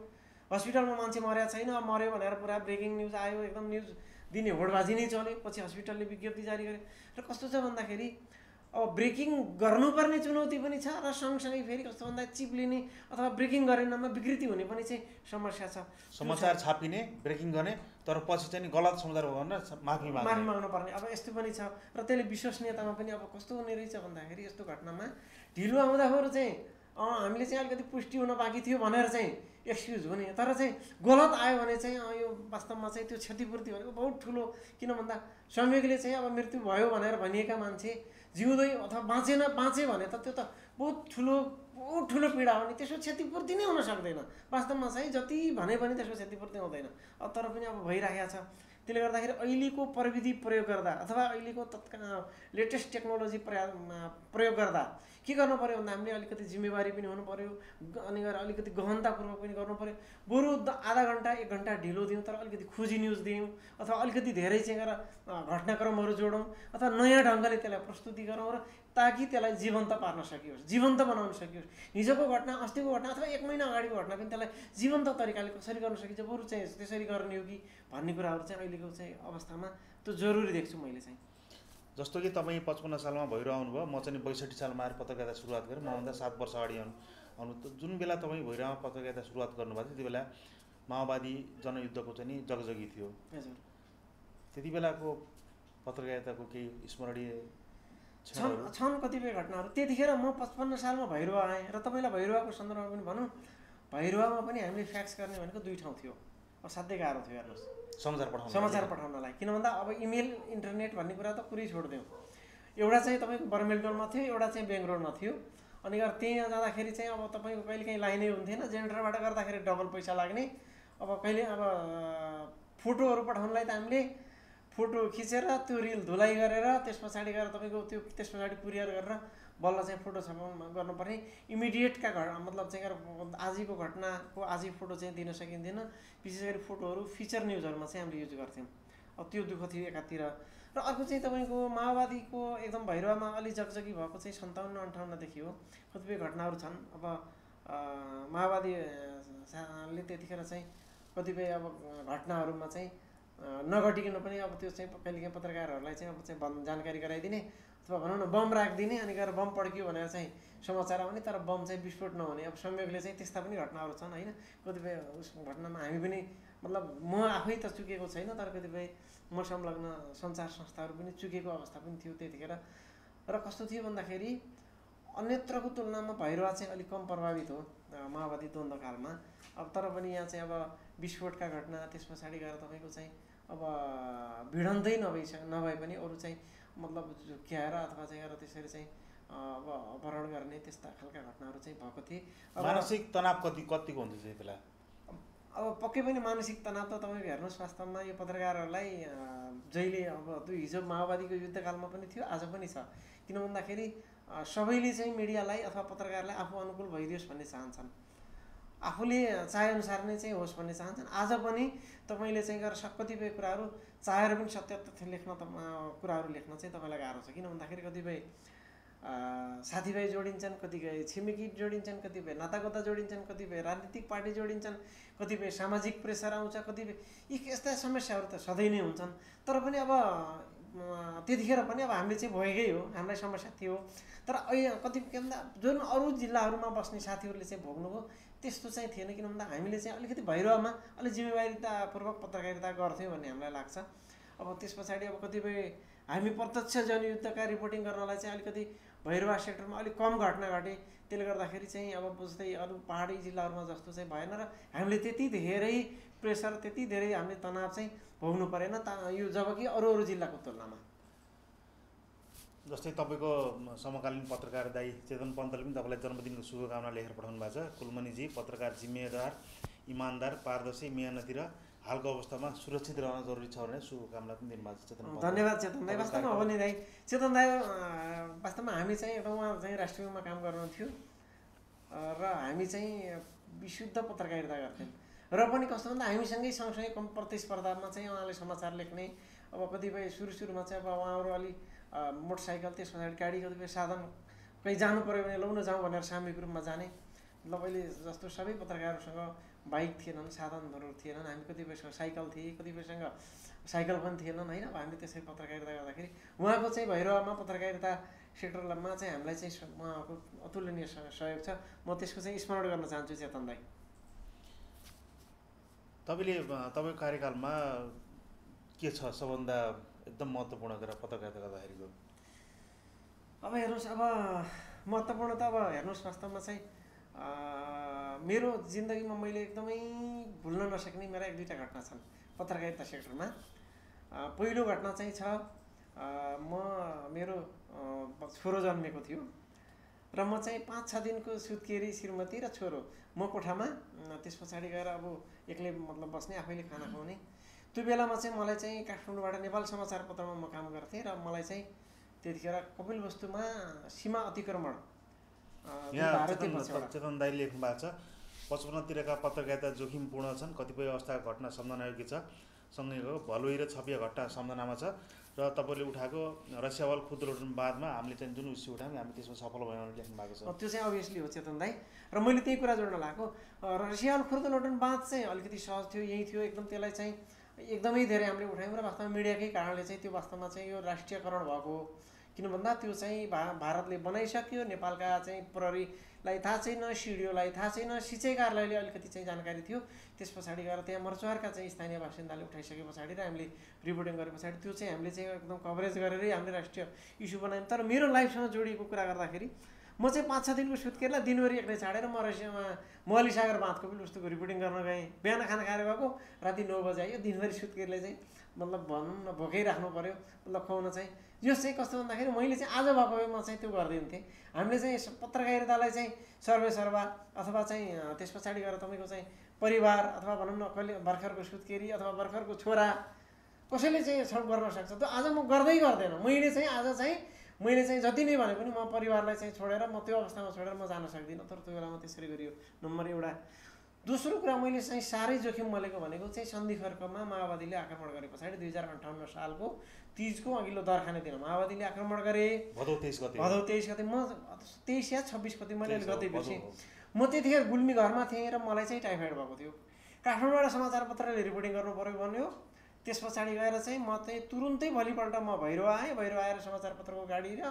हस्पिटलमा मान्छे मरेको छैन, अब मऱ्यो भनेर पुरा ब्रेकिङ न्युज आयो, एकदम न्युज दिने होडबाजी नै चल्यो, पछि हस्पिटलले विज्ञप्ति जारी गरे। र कस्तो छ भन्दाखेरि अब ब्रेकिङ गर्नुपर्ने चुनौती पनि छ र सँगसँगै फेरि कस्तो भन्दा चिप लिने अथवा ब्रेकिङ गर्ने नाममा विकृति हुने पनि चाहिँ समस्या छ। समाचार छापिने, ब्रेकिङ गर्ने, तर पछि चाहिँ गलत समाचार गर्न माफी माग्नुपर्ने, अब यस्तो पनि छ। र त्यसले विश्वसनीयतामा पनि अब कस्तो हुने रहेछ भन्दाखेरि यस्तो घटनामा ढिलो आउँदाखेरि चाहिँ हामीले चाहिँ अलिकति पुष्टि हुन बाँकी थियो भनेर चाहिँ एक्सक्युज हुने, तर चाहिँ गलत आयो भने चाहिँ यो वास्तवमा चाहिँ त्यो क्षतिपूर्ति भनेको बहुत ठुलो। किन भन्दा संयोगले चाहिँ अब मृत्यु भयो भनेर भनिएका मान्छे जिउँदै अथवा बाँचे भने त त्यो त बहुत ठुलो पीडा हो नि, त्यसको क्षतिपूर्ति नै हुन सक्दैन। वास्तवमा चाहिँ जति भने पनि त्यसको क्षतिपूर्ति हुँदैन। अब तर पनि अब भइराखेको छ। त्यसले गर्दाखेरि अहिलेको प्रविधि प्रयोग गर्दा अथवा अहिलेको तत्काल लेटेस्ट टेक्नोलोजी प्रयोग गर्दा के गर्नु पर्यो भन्दा हामीले अलिकति जिम्मेवारी पनि हुनु पर्यो, अनि गएर अलिकति गहनतापूर्वक पनि गर्नु पर्यो। बरु आधा घन्टा 1 घन्टा ढिलो दिउँ तर अलिकति खोजी न्युज दिउँ अथवा अलिकति धेरै चाहिँ गएर घटनाक्रमहरू जोडौँ अथवा नयाँ ढङ्गले त्यसलाई प्रस्तुति गरौँ र ताकि त्यसलाई जीवन्त पार्न सकियोस्, जीवन्त बनाउन सकियोस्। हिजोको घटना, अस्तिको घटना अथवा 1 महिना अगाडिको घटना पनि त्यसलाई जीवन्त तरिकाले कसरी गर्न सकिन्छ, बरु चाहिँ त्यसरी गर्ने हो कि भन्ने कुराहरू चाहिँ अहिलेको चाहिँ अवस्थामा त्यो जरुरी देख्छु मैले चाहिँ। जस्तो कि तपाईँ 55 सालमा भैरव आउनुभयो, म चाहिँ 62 सालमा आएर पत्रकारिता सुरुवात गरेँ। मभन्दा 7 वर्ष अगाडि आउनु त जुन बेला तपाईँ भैरवमा पत्रकारिता सुरुवात गर्नुभएको थियो त्यति बेला माओवादी जनयुद्धको चाहिँ नि जगजगी थियो। हजुर, त्यति बेलाको पत्रकारिताको केही स्मरणीय छन् कतिपय घटनाहरू। त्यतिखेर म 55 सालमा भैरव आएँ र तपाईँलाई भैरवको सन्दर्भमा पनि भनौँ, भैरवमा पनि हामीले फ्याक्स गर्ने भनेको 2 ठाउँ थियो। असाध्यै गाह्रो थियो हेर्नुहोस् समाचार पठाउनलाई। किन भन्दा अब इमेल इन्टरनेट भन्ने कुरा त पुरै छोडिदिउँ। एउटा चाहिँ तपाईँको बर्मेलटनमा थियो, एउटा चाहिँ बेङ्गलोरमा थियो। अनि गएर त्यहाँ जाँदाखेरि चाहिँ अब तपाईँको कहिलेकाहीँ लाइनै हुन्थेन, जेनेरेटरबाट गर्दाखेरि डबल पैसा लाग्ने। अब कहिले अब फोटोहरू पठाउनलाई त हामीले फोटो खिचेर त्यो रिल धुलाइ गरेर त्यस पछाडि गएर तपाईँको त्यो त्यस पछाडि कुरियर गरेर बल्ल चाहिँ फोटो छपाउनु गर्नुपर्ने। इमिडिएटका मतलब चाहिँ आजको घटनाको आजै फोटो चाहिँ दिन सकिन्थेन। विशेष गरी फोटोहरू फिचर न्युजहरूमा चाहिँ हामीले युज गर्थ्यौँ। अब त्यो दुःख थियो एकातिर। र अर्को चाहिँ तपाईँको माओवादीको एकदम भैरवमा अलि जगजगी भएको चाहिँ 57-58देखि हो। कतिपय घटनाहरू छन्। अब माओवादीले त्यतिखेर चाहिँ कतिपय अब घटनाहरूमा चाहिँ नघटिकन पनि अब त्यो चाहिँ कहिलेकाहीँ पत्रकारहरूलाई चाहिँ अब चाहिँ जानकारी गराइदिने अथवा भनौँ न बम राखिदिने, अनि गएर बम पड्कियो भनेर चाहिँ समाचार आउने तर बम चाहिँ विस्फोट नहुने। अब संयोगले चाहिँ त्यस्ता पनि घटनाहरू छन् होइन। कतिपय उस घटनामा हामी पनि मतलब म आफै त चुकेको छैन तर कतिपय म संलग्न सञ्चार संस्थाहरू पनि चुकेको अवस्था पनि थियो त्यतिखेर। र कस्तो थियो भन्दाखेरि अन्यत्रको तुलनामा भैरवा चाहिँ अलिक कम प्रभावित हो माओवादी द्वन्द्वकालमा। अब तर पनि यहाँ चाहिँ अब विस्फोटका घटना त्यस पछाडि गएर तपाईँको चाहिँ अब भिडन्तै नभए पनि अरू चाहिँ मतलब झुक्क्याएर अथवा चाहिँ गएर त्यसरी चाहिँ अब अपहरण गर्ने त्यस्ता खालका घटनाहरू चाहिँ भएको थिए। मानसिक तनाव कतिको हुन्छ त्यति बेला? अब पक्कै पनि मानसिक तनाव त तपाईँको हेर्नुहोस् वास्तवमा यो पत्रकारहरूलाई जहिले अब हिजो माओवादीको युद्धकालमा पनि थियो, आज पनि छ। किन भन्दाखेरि सबैले चाहिँ मिडियालाई अथवा पत्रकारलाई आफू अनुकूल भइदियोस् भन्ने चाहन्छन्, आफूले चाहेअनुसार नै चाहिँ होस् भन्ने चाहन्छन्। आज पनि तपाईँले चाहिँ गरेर कतिपय कुराहरू चाहेर पनि सत्य तथ्य लेख्न कुराहरू लेख्न चाहिँ तपाईँलाई गाह्रो छ। किन भन्दाखेरि कतिपय साथीभाइ जोडिन्छन्, कतिपय छिमेकी जोडिन्छन्, कतिपय नातागोता जोडिन्छन्, कतिपय राजनीतिक पार्टी जोडिन्छन्, कतिपय सामाजिक प्रेसर आउँछ, कतिपय यी यस्ता समस्याहरू त सधैँ नै हुन्छन्। तर पनि अब त्यतिखेर पनि अब हामीले चाहिँ भएकै हो, हामीलाई समस्या थियो। तर अहिले कतिपय भन्दा जुन अरू जिल्लाहरूमा बस्ने साथीहरूले चाहिँ भोग्नुभयो त्यस्तो चाहिँ थिएन। किन भन्दा हामीले चाहिँ अलिकति भैरवमा अलिक जिम्मेवारीतापूर्वक पत्रकारिता गर्थ्यौँ भन्ने हामीलाई लाग्छ। अब त्यस पछाडि अब कतिपय हामी प्रत्यक्ष जनयुद्धका रिपोर्टिङ गर्नलाई चाहिँ अलिकति भैरवा सेक्टरमा अलिक कम घटना घटे। त्यसले गर्दाखेरि चाहिँ अब जस्तै अरू पहाडी जिल्लाहरूमा जस्तो चाहिँ भएन र हामीले त्यति धेरै प्रेसर त्यति धेरै हामीले तनाव चाहिँ भोग्नु परेन यो जबकि अरू जिल्लाको तुलनामा। जस्तै तपाईँको समकालीन पत्रकार दाई चेतन पन्तले पनि तपाईँलाई जन्मदिनको शुभकामना लेखेर पठाउनु भएको छ। कुलमणिजी पत्रकार जिम्मेदार, इमान्दार, पारदर्शी, मेहनती र हालको अवस्थामा सुरक्षित रहन जरुरी छ भनेर शुभकामना पनि दिनुभएको छ। चेतन धन्यवाद चेतन दाई। वास्तवमा हो नि दाई, चेतन दाई वास्तवमा हामी चाहिँ एउटा उहाँ चाहिँ राष्ट्रियमा काम गर्नुहुन्थ्यो र हामी चाहिँ विशुद्ध पत्रकारिता गर्थ्यौँ। र पनि कस्तो भन्दा हामीसँगै सँगसँगै प्रतिस्पर्धामा चाहिँ उहाँले समाचार लेख्ने। अब कतिपय सुरुमा चाहिँ अब उहाँहरू अलि मोटरसाइकल त्यस पछाडि गाडी कतिपय साधन कहीँ जानु पऱ्यो भने लौ न जाउँ भनेर सामूहिक रूपमा जाने। मतलब अहिले जस्तो सबै पत्रकारहरूसँग बाइक थिएनन्, साधनहरू थिएनन्। हामी कतिपयसँग साइकल थिए, कतिपयसँग साइकल पनि थिएनन् होइन। अब हामीले त्यसरी पत्रकारिता गर्दाखेरि उहाँको चाहिँ भैरवमा पत्रकारिता सेक्टरमा चाहिँ हामीलाई चाहिँ उहाँको अतुलनीय सहयोग छ। म त्यसको चाहिँ स्मरण गर्न चाहन्छु चेतन दाई। तपाईँको कार्यकालमा के छ सबभन्दा एकदम महत्त्वपूर्ण कुरा पत्रकारिता गर्दाखेरिको? अब हेर्नुहोस्, अब महत्त्वपूर्ण त अब हेर्नुहोस् वास्तवमा चाहिँ मेरो जिन्दगीमा मैले एकदमै भुल्न नसक्ने मेरा 1-2टा घटना छन् पत्रकारिता सेक्टरमा। पहिलो घटना चाहिँ छ, मेरो छोरो जन्मेको थियो र म चाहिँ 5-6 दिनको सुत्केरी श्रीमती र छोरो म कोठामा। त्यस पछाडि गएर अब एक्लै मतलब बस्ने, आफैले खाना खुवाउने। त्यो बेलामा चाहिँ मलाई चाहिँ काठमाडौँबाट नेपाल समाचारपत्रमा म काम गर्थेँ र मलाई चाहिँ त्यतिखेर कपिलवस्तुमा सीमा अतिक्रमण यहाँ चेतन दाई लेख्नु भएको छ 55तिरका पत्रकारिता जोखिमपूर्ण छन्, कतिपय अवस्थाको घटना सम्झनायोग्य छ, सँगैको भलुई र छपिया घटना सम्झनामा छ र तपाईँले उठाएको रसियावाल खुद्रो लुटनवादमा हामीले चाहिँ जुन इस्यु उठायौँ हामी त्यसमा सफल भयौँ भनेर लेख्नु भएको छ। त्यो चाहिँ अभियसली हो चेतन दाई, र मैले त्यही कुरा जोड्न लागेको। रसियावाल खुद्रो लुटनवाद चाहिँ अलिकति सहज थियो, यही थियो एकदम, त्यसलाई चाहिँ एकदमै धेरै हामीले उठायौँ र वास्तवमा मिडियाकै कारणले चाहिँ त्यो वास्तवमा चाहिँ यो राष्ट्रियकरण भएको हो। किन भन्दा त्यो चाहिँ भारतले बनाइसक्यो, नेपालका चाहिँ प्रहरीलाई थाहा छैन, सिडिओलाई थाहा छैन, सिँचाइ कार्यालयले अलिकति चाहिँ जानकारी थियो। त्यस पछाडि गएर त्यहाँ मर्चुवारका चाहिँ स्थानीय बासिन्दाले उठाइसके पछाडि र हामीले रिपोर्टिङ गरे पछाडि त्यो चाहिँ हामीले चाहिँ एकदम कभरेज गरेरै हामीले राष्ट्रिय इस्यु बनायौँ। तर मेरो लाइफसँग जोडिएको कुरा गर्दाखेरि म चाहिँ 5-6 दिनको सुत्केरीलाई दिनभरि एक्लै छाडेर म रसियामा मलिसागर बाँधको कपिलवस्तुको रिपोर्टिङ गर्न गएँ। बिहान खाना खाएर गएको, राति 9 बजे आयो। दिनभरि सुत्केरीलाई चाहिँ मतलब भनौँ न भोकै राख्नु पऱ्यो, मतलब खुवाउन चाहिँ। यो चाहिँ कस्तो भन्दाखेरि मैले चाहिँ आज भएको भए म चाहिँ त्यो गर्दैन थिएँ। हामीले चाहिँ पत्रकारितालाई चाहिँ सर्वेसर्वा अथवा चाहिँ त्यस पछाडि गएर तपाईँको चाहिँ परिवार अथवा भनौँ न कहिले भर्खरको सुत्केरी अथवा भर्खरको छोरा कसैले चाहिँ सर्व गर्न सक्छ। त्यो आज म गर्दै गर्दैन। मैले चाहिँ जति नै भने पनि म परिवारलाई चाहिँ छोडेर म त्यो अवस्थामा छोडेर म जान सक्दिनँ। तर त्यो बेलामा त्यसरी गरियो, नम्बर एउटा। दोस्रो कुरा मैले चाहिँ साह्रै जोखिम मलेको भनेको चाहिँ सन्धि खर्कमा माओवादीले आक्रमण गरे पछाडि 2058 सालको तीजको अघिल्लो दरखाने दिन माओवादीले आक्रमण गरे। भदौ 23 गते म 23 या 26 गते मैले गते बिर्सेँ। म त्यतिखेर गुल्मी घरमा थिएँ र मलाई चाहिँ टाइफाइड भएको थियो। काठमाडौँबाट समाचारपत्रले रिपोर्टिङ गर्नु पऱ्यो भन्यो। त्यस पछाडि गएर चाहिँ म चाहिँ तुरुन्तै भोलिपल्ट म भैरव आएँ। भैरव आएर समाचारपत्रको गाडी र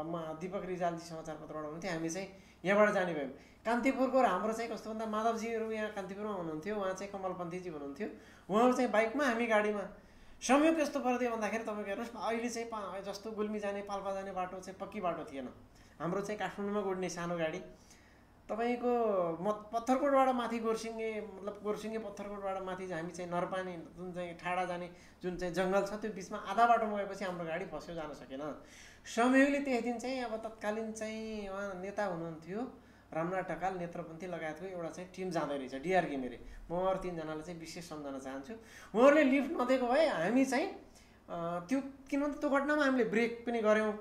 म दिपक रिजालजी समाचारपत्रबाट हुनुहुन्थ्यो। हामी चाहिँ यहाँबाट जाने भयौँ। कान्तिपुरको हाम्रो चाहिँ कस्तो भन्दा माधवजीहरू यहाँ कान्तिपुरमा हुनुहुन्थ्यो, उहाँ चाहिँ कमलपन्थीजी हुनुहुन्थ्यो। उहाँहरू चाहिँ बाइकमा, हामी गाडीमा। संयोग कस्तो परिदियो भन्दाखेरि तपाईँको हेर्नुहोस् न, अहिले चाहिँ जस्तो गुल्मी जाने पाल्पा जाने बाटो चाहिँ पक्की बाटो थिएन। हाम्रो चाहिँ काठमाडौँमा गुड्ने सानो गाडी तपाईँको पत्थरकोटबाट माथि गोर्सिङ्गे, मतलब गोर्सिङ्गे पत्थरकोटबाट माथि हामी चाहिँ नरपानी जुन चाहिँ ठाडा जाने जुन चाहिँ जङ्गल छ त्यो बिचमा आधा बाटोमा गएपछि हाम्रो गाडी फस्यो, जान सकेन। संयोगले त्यही दिन चाहिँ अब तत्कालीन चाहिँ उहाँ नेता हुनुहुन्थ्यो रामनाथ ढकाल, नेत्रपन्थी लगायतको एउटा चाहिँ टिम जाँदै रहेछ, डिआर घिमिरे। म अरू 3 जनालाई चाहिँ विशेष सम्झन चाहन्छु। उहाँहरूले लिफ्ट नदिएको भए हामी चाहिँ त्यो किनभने त्यो घटनामा हामीले ब्रेक पनि गऱ्यौँ।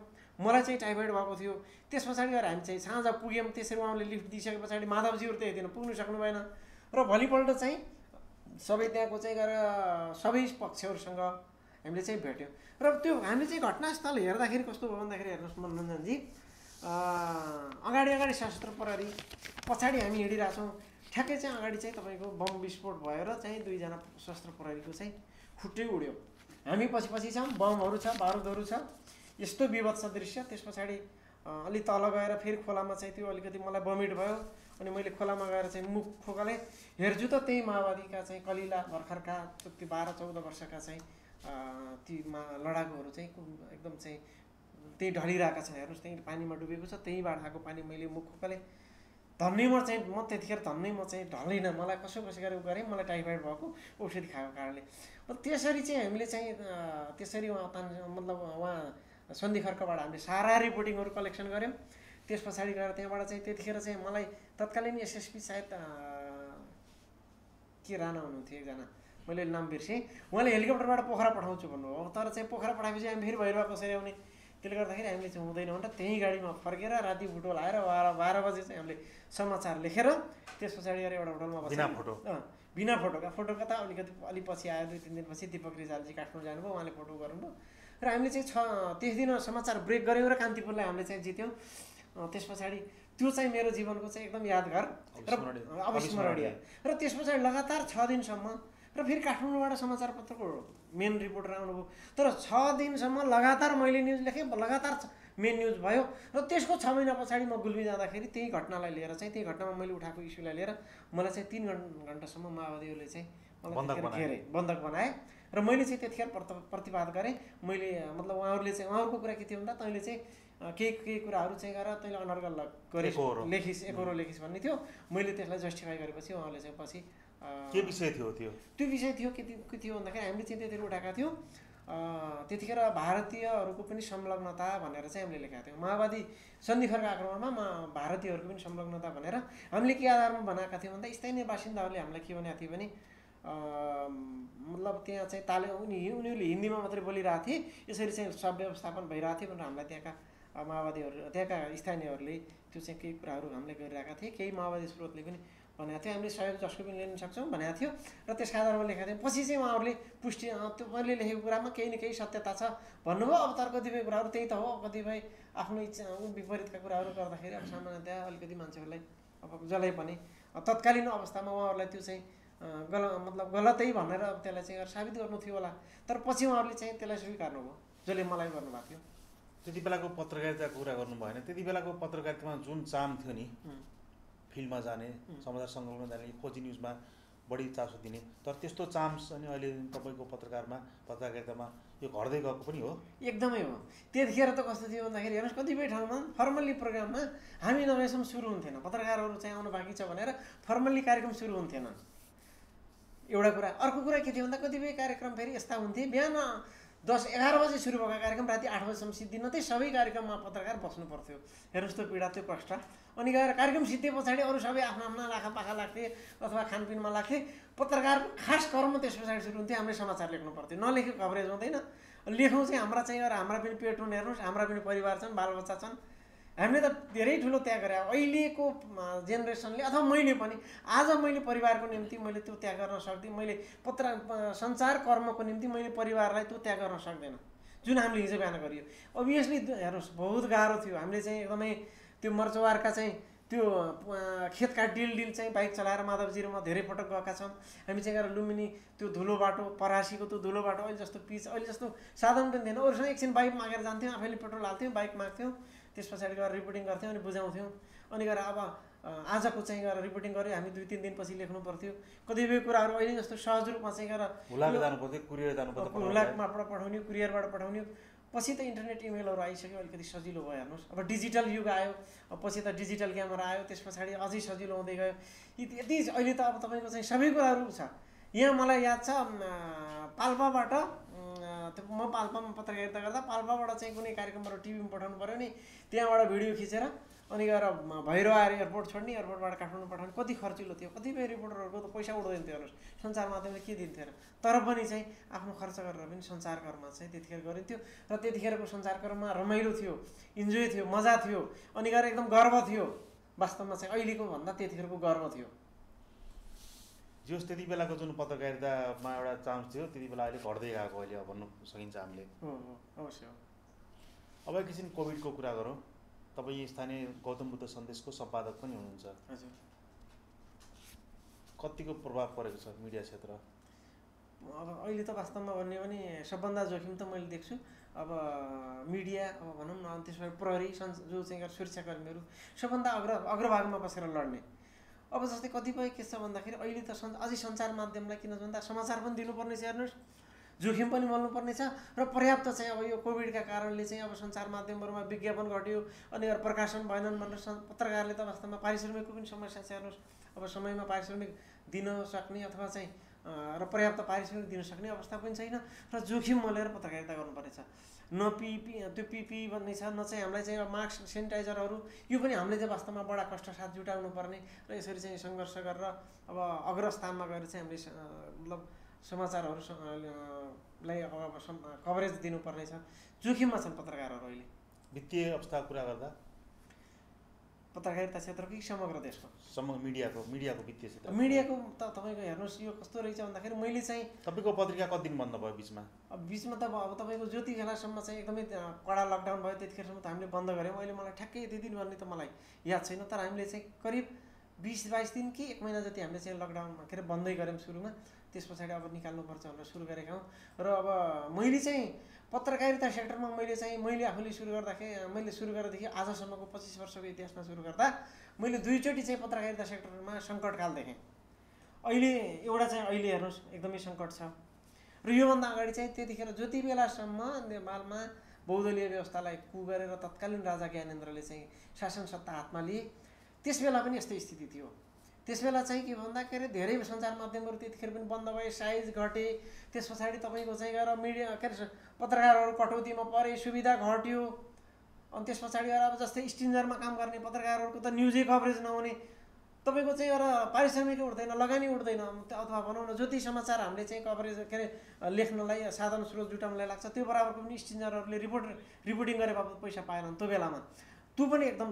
मलाई चाहिँ टाइफाइड भएको थियो। त्यस पछाडि गएर हामी चाहिँ साँझ पुग्यौँ। त्यसरी उहाँले लिफ्ट दिइसके पछाडि माधवजीहरू त्यही दिन पुग्नु सक्नु भएन र भोलिपल्ट चाहिँ सबै त्यहाँको चाहिँ गएर सबै पक्षहरूसँग हामीले चाहिँ भेट्यौँ। र त्यो हामीले चाहिँ घटनास्थल हेर्दाखेरि कस्तो भयो भन्दाखेरि हेर्नुहोस् मनोरञ्जनजी, अगाडि सशस्त्र प्रहरी, पछाडि हामी हिँडिरहेछौँ। ठ्याक्कै चाहिँ अगाडि चाहिँ तपाईँको बम विस्फोट भयो र चाहिँ 2 जना सशस्त्र प्रहरीको चाहिँ खुट्टै उड्यो। हामी पछि छौँ, बमहरू छ, बारुदहरू छ, यस्तो विभत्स दृश्य। त्यस पछाडि अलि तल गएर फेरि खोलामा चाहिँ त्यो अलिकति मलाई बमिट भयो। अनि मैले खोलामा गएर चाहिँ मुख खोकाले हेर्छु त त्यही माओवादीका चाहिँ कलिला भर्खरका 12-14 वर्षका चाहिँ ती लडाकुहरू चाहिँ एकदम चाहिँ त्यही ढलिरहेका छन्। हेर्नुहोस् त्यही पानीमा डुबेको छ, त्यहीँबाट आएको पानी मैले मुख खोकाले धन्नै म त्यतिखेर धन्नै म चाहिँ ढलिनँ। मलाई कसो गरेर गरेँ, मलाई टाइफाइड भएको औषधि खाएको कारणले। त्यसरी चाहिँ हामीले चाहिँ त्यसरी मतलब उहाँ सन्धि खर्कबाट हामीले सारा रिपोर्टिङहरू कलेक्सन गऱ्यौँ। त्यस पछाडि गएर त्यहाँबाट चाहिँ त्यतिखेर चाहिँ मलाई तत्कालीन एसएसपी सायद के राणा हुनुहुन्थ्यो एकजना, मैले नाम बिर्सेँ। उहाँले हेलिकप्टरबाट पोखरा पठाउँछु भन्नुभयो। तर चाहिँ पोखरा पठाएपछि हामी फेरि भैरवा कसरी आउने, त्यसले गर्दाखेरि हामीले चाहिँ हुँदैन भनेर त्यहीँ गाडीमा फर्केर राति बुटो लाएर 12 बजे चाहिँ हामीले समाचार लेखेर त्यस पछाडि गएर एउटा होटलमा बसेर बिना फोटोका त अलि पछि आयो। 2-3 दिनपछि दिपक रिजालजी काठमाडौँ जानुभयो, उहाँले फोटो गर्नुभयो र हामीले चाहिँ त्यस दिन समाचार ब्रेक गऱ्यौँ र कान्तिपुरलाई हामीले चाहिँ जित्यौँ। त्यस पछाडि त्यो चाहिँ मेरो जीवनको चाहिँ एकदम यादगार र अविस्मरणीय। र त्यस पछाडि लगातार 6 दिनसम्म र फेरि काठमाडौँबाट समाचारपत्रको मेन रिपोर्टर आउनुभयो। तर 6 दिनसम्म लगातार मैले न्युज लेखेँ, लगातार मेन न्युज भयो। र त्यसको 6 महिना पछाडि म गुल्मी जाँदाखेरि त्यही घटनालाई लिएर चाहिँ त्यही घटनामा मैले उठाएको इस्युलाई लिएर मलाई चाहिँ 3 घन्टासम्म माओवादीहरूले चाहिँ मलाई बन्धक बनाए र मैले चाहिँ त्यतिखेर प्रतिवाद गरेँ। मैले मतलब उहाँहरूले चाहिँ उहाँहरूको कुरा के थियो भन्दा तैँले चाहिँ केही कुराहरू चाहिँ गरेर तैँले अनर्गल लेखिस् एकरो लेखिस् भन्ने थियो। मैले त्यसलाई जस्टिफाई गरेपछि उहाँहरूले चाहिँ पछि के विषय थियो त्यो विषय थियो के थियो भन्दाखेरि हामीले चाहिँ त्यतिखेर उठाएका थियौँ त्यतिखेर भारतीयहरूको पनि संलग्नता भनेर चाहिँ हामीले लेखेका थियौँ। माओवादी सन्धि खर्क आक्रमणमा भारतीयहरूको पनि संलग्नता भनेर हामीले के आधारमा बनाएका थियौँ भन्दा स्थानीय बासिन्दाहरूले हामीलाई के भनेका थियो भने मतलब त्यहाँ चाहिँ उनीहरूले हिन्दीमा मात्रै बोलिरहेको थिए, यसरी चाहिँ सब व्यवस्थापन भइरहेको थियो भनेर हामीलाई त्यहाँका माओवादीहरू त्यहाँका स्थानीयहरूले त्यो चाहिँ केही कुराहरू हामीले गरिरहेका थिए। केही माओवादी स्रोतले पनि भनेको थियो हामीले सहयोग जसको पनि लिन सक्छौँ भनेको थियो र त्यसका आधारमा लेखेका थियौँ। पछि चाहिँ उहाँहरूले पुष्टि त्यो मैले लेखेको कुरामा केही न केही सत्यता छ भन्नुभयो। अब तर कतिपय कुराहरू त्यही त हो, कतिपय आफ्नो इच्छा विपरीतका कुराहरू गर्दाखेरि अब सामान्यतया अलिकति मान्छेहरूलाई अब जसलाई पनि तत्कालीन अवस्थामा उहाँहरूलाई त्यो चाहिँ मतलब गलतै भनेर अब त्यसलाई चाहिँ साबित गर्नु थियो होला, तर पछि उहाँहरूले चाहिँ त्यसलाई स्वीकार्नुभयो जसले मलाई गर्नुभएको थियो। त्यति बेलाको पत्रकारिताको कुरा गर्नु भएन, त्यति बेलाको पत्रकारितामा जुन चाम थियो नि, फिल्डमा जाने, समाचार सङ्कलनमा जाने, खोजी न्युजमा बढी चासो दिने, तर त्यस्तो चाम अनि अहिले तपाईँको पत्रकारितामा यो घट्दै गएको पनि हो। एकदमै हो। त्यतिखेर त कस्तो थियो भन्दाखेरि हेर्नुहोस्, कतिपय ठाउँमा फर्मल्ली प्रोग्राममा हामी नभएसम्म सुरु हुन्थेन, पत्रकारहरू चाहिँ आउनु बाँकी छ भनेर फर्मल्ली कार्यक्रम सुरु हुन्थेन, एउटा कुरा। अर्को कुरा के थियो भन्दा कतिपय कार्यक्रम फेरि यस्ता हुन्थे बिहान 10-11 बजे सुरु भएको कार्यक्रम राति 8 बजीसम्म सिद्धिन, त्यही सबै कार्यक्रममा पत्रकार बस्नु पर्थ्यो। हेर्नुहोस् त्यो पीडा, त्यो कष्ट। अनि गएर कार्यक्रम सिद्धे पछाडि अरू सबै आफ्ना आफ्ना लाखापाखा लाग्थे अथवा खानपिनमा लाग्थे। पत्रकारको खास कर्म त्यस पछाडि सुरु हुन्थ्यो, हामीले समाचार लेख्नु पर्थ्यो। नलेखेको कभरेज हुँदैन, लेखौँ चाहिँ हाम्रा चाहिँ हाम्रा पनि पेट हुन्, हेर्नुहोस् हाम्रा पनि परिवार छन्, बालबच्चा छन्। हामीले त धेरै ठुलो त्याग गरे। अहिलेको जेनेरेसनले अथवा मैले पनि आज मैले परिवारको निम्ति मैले त्यो त्याग गर्न सक्दिनँ। मैले सञ्चार कर्मको निम्ति मैले परिवारलाई त्यो त्याग गर्न सक्दैन जुन हामीले हिजो बिहान गरियो। अभियसली हेर्नुहोस् बहुत गाह्रो थियो। हामीले चाहिँ एकदमै त्यो मर्चवारका चाहिँ त्यो खेतका डिल चाहिँ बाइक चलाएर माधवजिरोमा धेरै पटक गएका छौँ हामी चाहिँ। गएर लुम्बिनी त्यो धुलो बाटो, परासीको त्यो धुलो बाटो, अहिले जस्तो पिच, अहिले जस्तो साधन पनि थिएन। अरूसँग एकछिन बाइक मागेर जान्थ्यौँ, आफैले पेट्रोल हाल्थ्यौँ, बाइक माग्थ्यौँ, त्यस पछाडि गएर रिपोर्टिङ गर्थ्यौँ अनि बुझाउँथ्यौँ। अनि गएर अब आजको चाहिँ गएर रिपोर्टिङ गऱ्यो हामी 2-3 दिनपछि लेख्नु पर्थ्यो। कतिपय कुराहरू अहिले जस्तो सहज रूपमा चाहिँ गएर हुलाक जानु पर्थ्यो, कुरियर जानु पर्थ्यो, हुलाकमाबाट पठाउने, कुरियरबाट पठाउने। पछि त इन्टरनेट इमेलहरू आइसक्यो, अलिकति सजिलो भयो। हेर्नुहोस् अब डिजिटल युग आयो, पछि त डिजिटल क्यामेरा आयो, त्यस पछाडि अझै सजिलो हुँदै गयो। यति अहिले त अब तपाईँको चाहिँ सबै कुराहरू छ। यहाँ मलाई याद छ पाल्पाबाट, म पाल्पामा पत्रकारिता गर्दा पाल्पाबाट चाहिँ कुनै कार्यक्रमबाट टिभीमा पठाउनु पऱ्यो नि, त्यहाँबाट भिडियो खिचेर अनि गएर भैरो आएर एयरपोर्ट छोड्ने, एयरपोर्टबाट काठमाडौँ पठाउने, कति खर्चिलो थियो। कतिपय रिपोर्टरहरूको त पैसा उड्दैन थियो। हेर्नुहोस् सञ्चार माध्यमले के दिन्थेन, तर पनि चाहिँ आफ्नो खर्च गरेर पनि सञ्चारकर्म चाहिँ त्यतिखेर गरिन्थ्यो। र त्यतिखेरको सञ्चारकर्ममा रमाइलो थियो, इन्जोय थियो, मजा थियो, अनि गएर एकदम गर्व थियो। वास्तवमा चाहिँ अहिलेको भन्दा त्यतिखेरको गर्व थियो। जस त्यति बेलाको जुन पत्रकारितामा एउटा चान्स थियो त्यति बेला अहिले घट्दै गएको अहिले भन्नु सकिन्छ हामीले। अवश्य। अब एकछिन कोभिडको कुरा गरौँ। तपाईँ स्थानीय गौतम बुद्ध सन्देशको सम्पादक पनि हुनुहुन्छ। हजुर। कतिको प्रभाव परेको छ मिडिया क्षेत्र? अब अहिले त वास्तवमा भन्यो भने सबभन्दा जोखिम त मैले देख्छु अब मिडिया, अब भनौँ न, त्यसमा प्रहरी जो चाहिँ सुरक्षाकर्मीहरू सबभन्दा अग्रभागमा बसेर लड्ने। अब जस्तै कतिपय के छ भन्दाखेरि अहिले त अझै सञ्चार माध्यमलाई किन भन्दा समाचार पनि दिनुपर्ने छ, हेर्नुहोस् जोखिम पनि मोल्नुपर्ने छ र पर्याप्त चाहिँ अब यो कोभिडका कारणले चाहिँ अब सञ्चार माध्यमहरूमा विज्ञापन घट्यो अनि प्रकाशन भएनन् भनेर पत्रकारले त वास्तवमा पारिश्रमिकको पनि समस्या छ। हेर्नुहोस् अब समयमा पारिश्रमिक दिन सक्ने अथवा चाहिँ र पर्याप्त पारिश्रमिक दिन सक्ने अवस्था पनि छैन र जोखिम मोलेर पत्रकारिता गर्नुपर्ने छ। न त्यो पिपी भन्ने छ, न चाहिँ हामीलाई चाहिँ मास्क, सेनिटाइजरहरू, यो पनि हामीले चाहिँ वास्तवमा बडा कष्टसाथ जुटाउनु पर्ने र यसरी चाहिँ सङ्घर्ष गरेर अब अग्रस्थानमा गएर चाहिँ हामीले मतलब समाचारहरूलाई अब कभरेज दिनुपर्ने छ। जोखिममा छन् पत्रकारहरू अहिले। वित्तीय अवस्थाको कुरा गर्दा पत्रकारिता क्षेत्र कि समग्र देशको? समग्र मिडियाको वित्तीय क्षेत्र। मिडियाको त तपाईँको हेर्नुहोस् यो कस्तो रहेछ भन्दाखेरि मैले चाहिँ तपाईँको पत्रिका कति दिन बन्द भयो बिचमा? बिचमा त अब तपाईँको जति बेलासम्म चाहिँ एकदमै कडा लकडाउन भयो त्यतिखेरसम्म त हामीले बन्द गऱ्यौँ। अहिले मलाई ठ्याक्कै यति दिन भन्ने त मलाई याद छैन, तर हामीले चाहिँ करिब 20-22 दिन कि 1 महिना जति हामीले चाहिँ लकडाउनमा के अरे बन्दै गऱ्यौँ सुरुमा। त्यस पछाडि अब निकाल्नुपर्छ भनेर सुरु गरेका हौँ। र अब मैले चाहिँ पत्रकारिता सेक्टरमा मैले आफूले सुरु गर्दाखेरि, मैले सुरु गरेदेखि आजसम्मको 25 वर्षको इतिहासमा सुरु गर्दा मैले 2 चोटि चाहिँ पत्रकारिता सेक्टरमा सङ्कटकाल देखेँ। अहिले एउटा चाहिँ अहिले हेर्नुहोस् एकदमै सङ्कट छ र योभन्दा अगाडि चाहिँ त्यतिखेर जति बेलासम्म नेपालमा बहुदलीय व्यवस्थालाई गरेर तत्कालीन राजा ज्ञानेन्द्रले चाहिँ शासन सत्ता हातमा लिए त्यस बेला पनि यस्तै स्थिति थियो। त्यस बेला चाहिँ के भन्दाखेरि धेरै सञ्चार माध्यमहरू त्यतिखेर पनि बन्द भए, साइज घटे। त्यस पछाडि तपाईँको चाहिँ गएर मिडिया के अरे पत्रकारहरू कटौतीमा परे, सुविधा घट्यो। अनि त्यस पछाडि गएर अब जस्तै स्टिन्जरमा काम गर्ने पत्रकारहरूको त न्युजै कभरेज नहुने, तपाईँको चाहिँ एउटा पारिश्रमिक उठ्दैन, लगानी उठ्दैन, अथवा भनौँ न ज्योति समाचार हामीले चाहिँ कभरेज के अरे लेख्नलाई साधन स्रोत जुटाउनलाई लाग्छ, त्यो बराबरको पनि स्टिन्जरहरूले रिपोर्टिङ गरे बापत पैसा पाएनन् त्यो बेलामा। त्यो पनि एकदम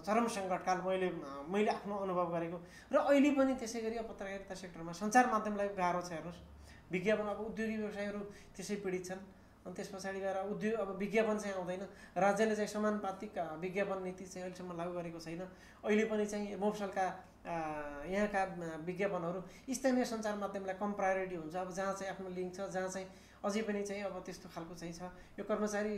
चरम सङ्कटकाल मैले आफ्नो अनुभव गरेको। र अहिले पनि त्यसै गरी पत्रकारिता सेक्टरमा सञ्चार माध्यमलाई गाह्रो छ। हेर्नुहोस्, विज्ञापन अब उद्योगी व्यवसायहरू त्यसै पीडित छन्। अनि त्यस पछाडि गएर अब विज्ञापन चाहिँ आउँदैन। राज्यले चाहिँ समानुपातिक विज्ञापन नीति चाहिँ अहिलेसम्म लागू गरेको छैन। अहिले पनि चाहिँ मोफसलका यहाँका विज्ञापनहरू स्थानीय सञ्चार माध्यमलाई कम प्रायोरिटी हुन्छ। अब जहाँ चाहिँ आफ्नो लिङ्क छ, जहाँ चाहिँ अझै पनि चाहिँ अब त्यस्तो खालको चाहिँ छ। यो कर्मचारी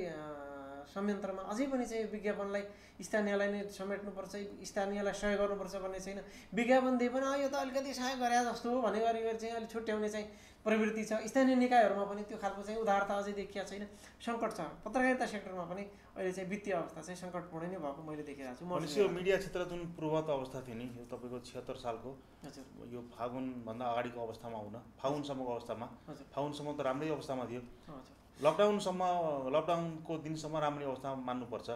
संयन्त्रमा अझै पनि चाहिँ विज्ञापनलाई स्थानीयलाई नै समेट्नुपर्छ, स्थानीयलाई सहयोग गर्नुपर्छ भन्ने छैन। विज्ञापन दिए पनि यो त अलिकति सहयोग गरे जस्तो हो भने गरी चाहिँ अलिक छुट्याउने चाहिँ प्रवृत्ति छ। स्थानीय निकायहरूमा पनि त्यो खालको चाहिँ उदारता अझै देखिया छैन। सङ्कट छ। पत्रकारिता सेक्टरमा पनि अहिले चाहिँ वित्तीय अवस्था चाहिँ सङ्कटपूर्ण नै भएको मैले देखिरहेको छु। भनेपछि यो मिडिया क्षेत्र जुन पूर्ववत अवस्था थियो नि, यो तपाईँको 76 सालको यो फागुनभन्दा अगाडिको अवस्थामा हुन फागुनसम्मको अवस्थामा, फागुनसम्म त राम्रै अवस्थामा थियो। लकडाउनको दिनसम्म राम्रै अवस्थामा मान्नुपर्छ।